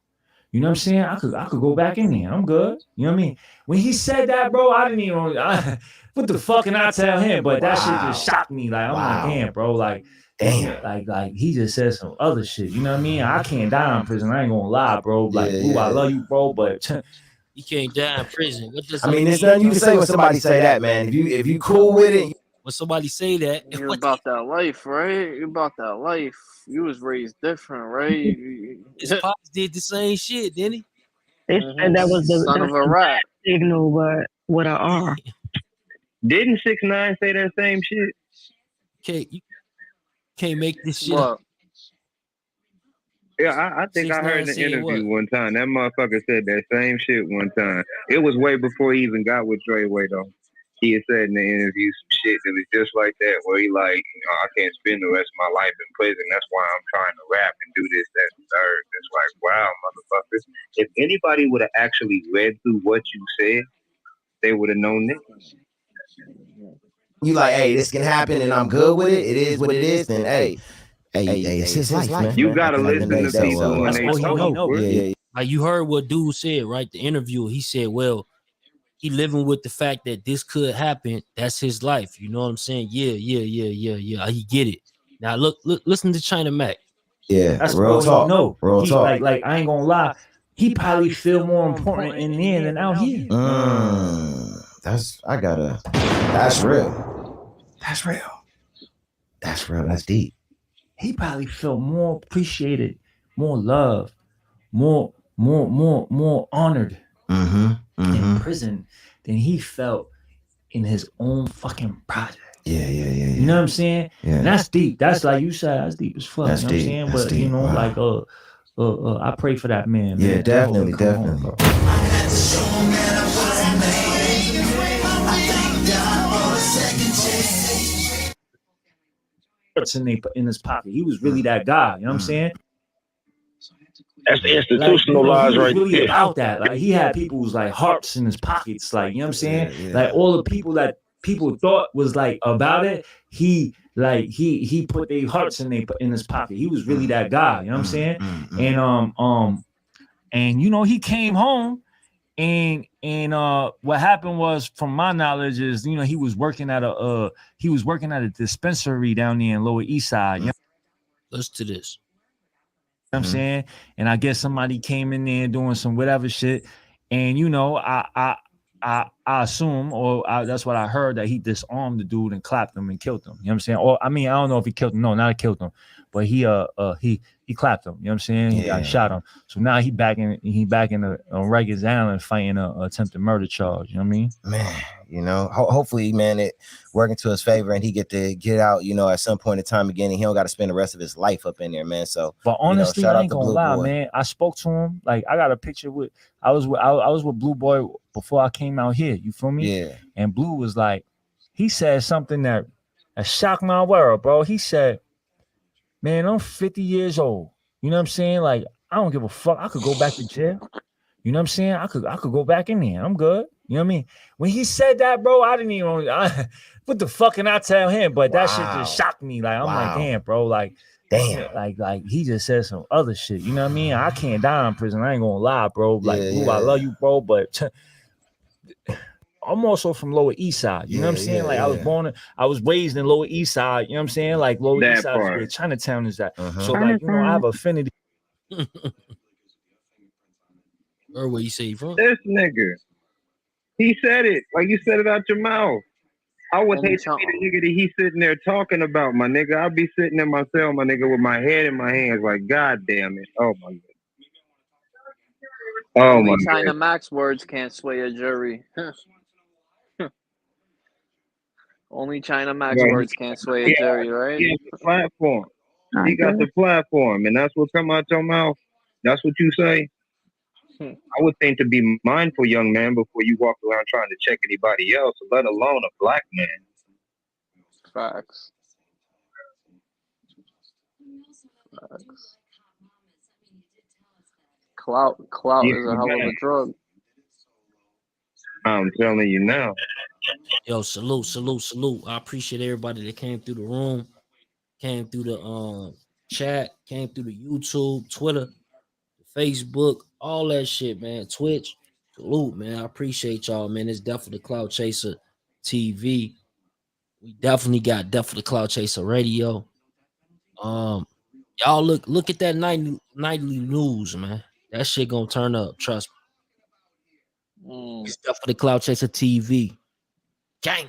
You know what I'm saying? I could go back in there. I'm good. You know what I mean? When he said that, bro, I didn't even what the fuck can I tell him? But that shit just shocked me. Like I'm like, damn, bro, like like he just said some other shit. You know what I mean? I can't die in prison. I ain't gonna lie, bro. Like, Blue, I love you, bro, but you can't die in prison. What does I mean, there's nothing you can say when somebody say that, man. If you cool with it, when somebody say that, You about that life, right? You about that life. You was raised different, right? his pops did the same shit, didn't he? They said that was the Son of a rat. signal, but with an R. Didn't 6ix9ine say that same shit? You can't make this shit What? up. Yeah, I think I heard in an interview one time. That motherfucker said that same shit one time. It was way before he even got with Treyway, though. He had said in the interview some shit that was just like that, where he like, you know, I can't spend the rest of my life in prison. That's why I'm trying to rap and do this, that, and third. It's like, wow, motherfuckers. If anybody would have actually read through what you said, they would have known this. you like, hey, this can happen and I'm good with it. It is what it is. Then, hey, it's his life, man. You gotta listen to people when they talk. Yeah. Like you heard what dude said, right? The interview, he said, well, he living with the fact that this could happen. That's his life. You know what I'm saying? Yeah. He get it. Now look, listen to China Mac. Yeah, that's real talk. No, Real talk. Like I ain't gonna lie. He probably feel more important in there than out here. That's real. That's real. That's real. That's deep. He probably felt more appreciated, more loved, more honored in prison than he felt in his own fucking project. Yeah. You know what I'm saying? Yeah. And that's deep. That's like you said, that's deep as fuck. That's you know deep. what I'm saying? That's But deep. you know, Wow. like I pray for that man. Yeah, man. definitely, Come home, definitely. bro. In his pocket. He was really that guy. You know what I'm saying? That's institutionalized he was right really there. about that. Like he had people's like hearts in his pockets. Like, you know what I'm saying? Like all the people that people thought was like about it, he put their hearts in his pocket. He was really that guy. You know what I'm saying? And you know, he came home and what happened was, from my knowledge, is, you know, he was working at a dispensary down there in Lower East Side. You know? Listen to this. You know what I'm saying? And I guess somebody came in there doing some whatever shit. And you know, I assume, or that's what I heard, that he disarmed the dude and clapped him and killed him. You know what I'm saying? Or I mean, I don't know if he killed him. No, not killed him, but he clapped him. You know what I'm saying? He got shot him. So now he back in the on Rikers Island fighting a attempted murder charge. You know what I mean? Man, you know, hopefully, man, it working to his favor and he get to get out, you know, at some point in time again, and he don't got to spend the rest of his life up in there, man. So, but honestly, shout I out ain't to gonna Blue lie, Boy. man. I spoke to him. Like I got a picture with. I was with Blue Boy before I came out here. You feel me? Yeah. And Blue was like, he said something that shocked my world, bro. He said, "Man, I'm 50 years old. You know what I'm saying? Like I don't give a fuck. I could go back to jail. You know what I'm saying? I could go back in there. I'm good. You know what I mean?" When he said that, bro, I didn't even. What the fuck can I tell him? But that shit just shocked me. Like I'm like, damn, bro. Like, damn. Like he just said some other shit. You know what I mean? I can't die in prison. I ain't gonna lie, bro. Like, Blue, I love you, bro, but I'm also from Lower East Side. You know what I'm saying? Like I was raised in Lower East Side. You know what I'm saying? Like Lower East Side is where Chinatown is at. So like, you know, I have affinity. Or where you say you from? This nigga. He said it. Like you said it out your mouth. I would hate to be the nigga that he's sitting there talking about, my nigga. I'd be sitting in my cell, my nigga, with my head in my hands, like, God damn it. Oh my God. Oh Only my China God. Mac's words can't sway a jury. Only China Mac's words can't sway a jury, right? He has the platform. He got the platform, and that's what come out your mouth. That's what you say? I would think to be mindful, young man, before you walk around trying to check anybody else, let alone a black man. Facts. Clout is a hell of a drug. I'm telling you now. Yo, salute. I appreciate everybody that came through the room, came through the chat, came through the YouTube, Twitter, Facebook, all that shit, man. Twitch. Salute, man. I appreciate y'all, man. It's definitely Cloud Chaser TV. We definitely got definitely Cloud Chaser Radio. Y'all look at that nightly news, man. That shit gonna turn up. Trust me. It's definitely Cloud Chaser TV. Gang.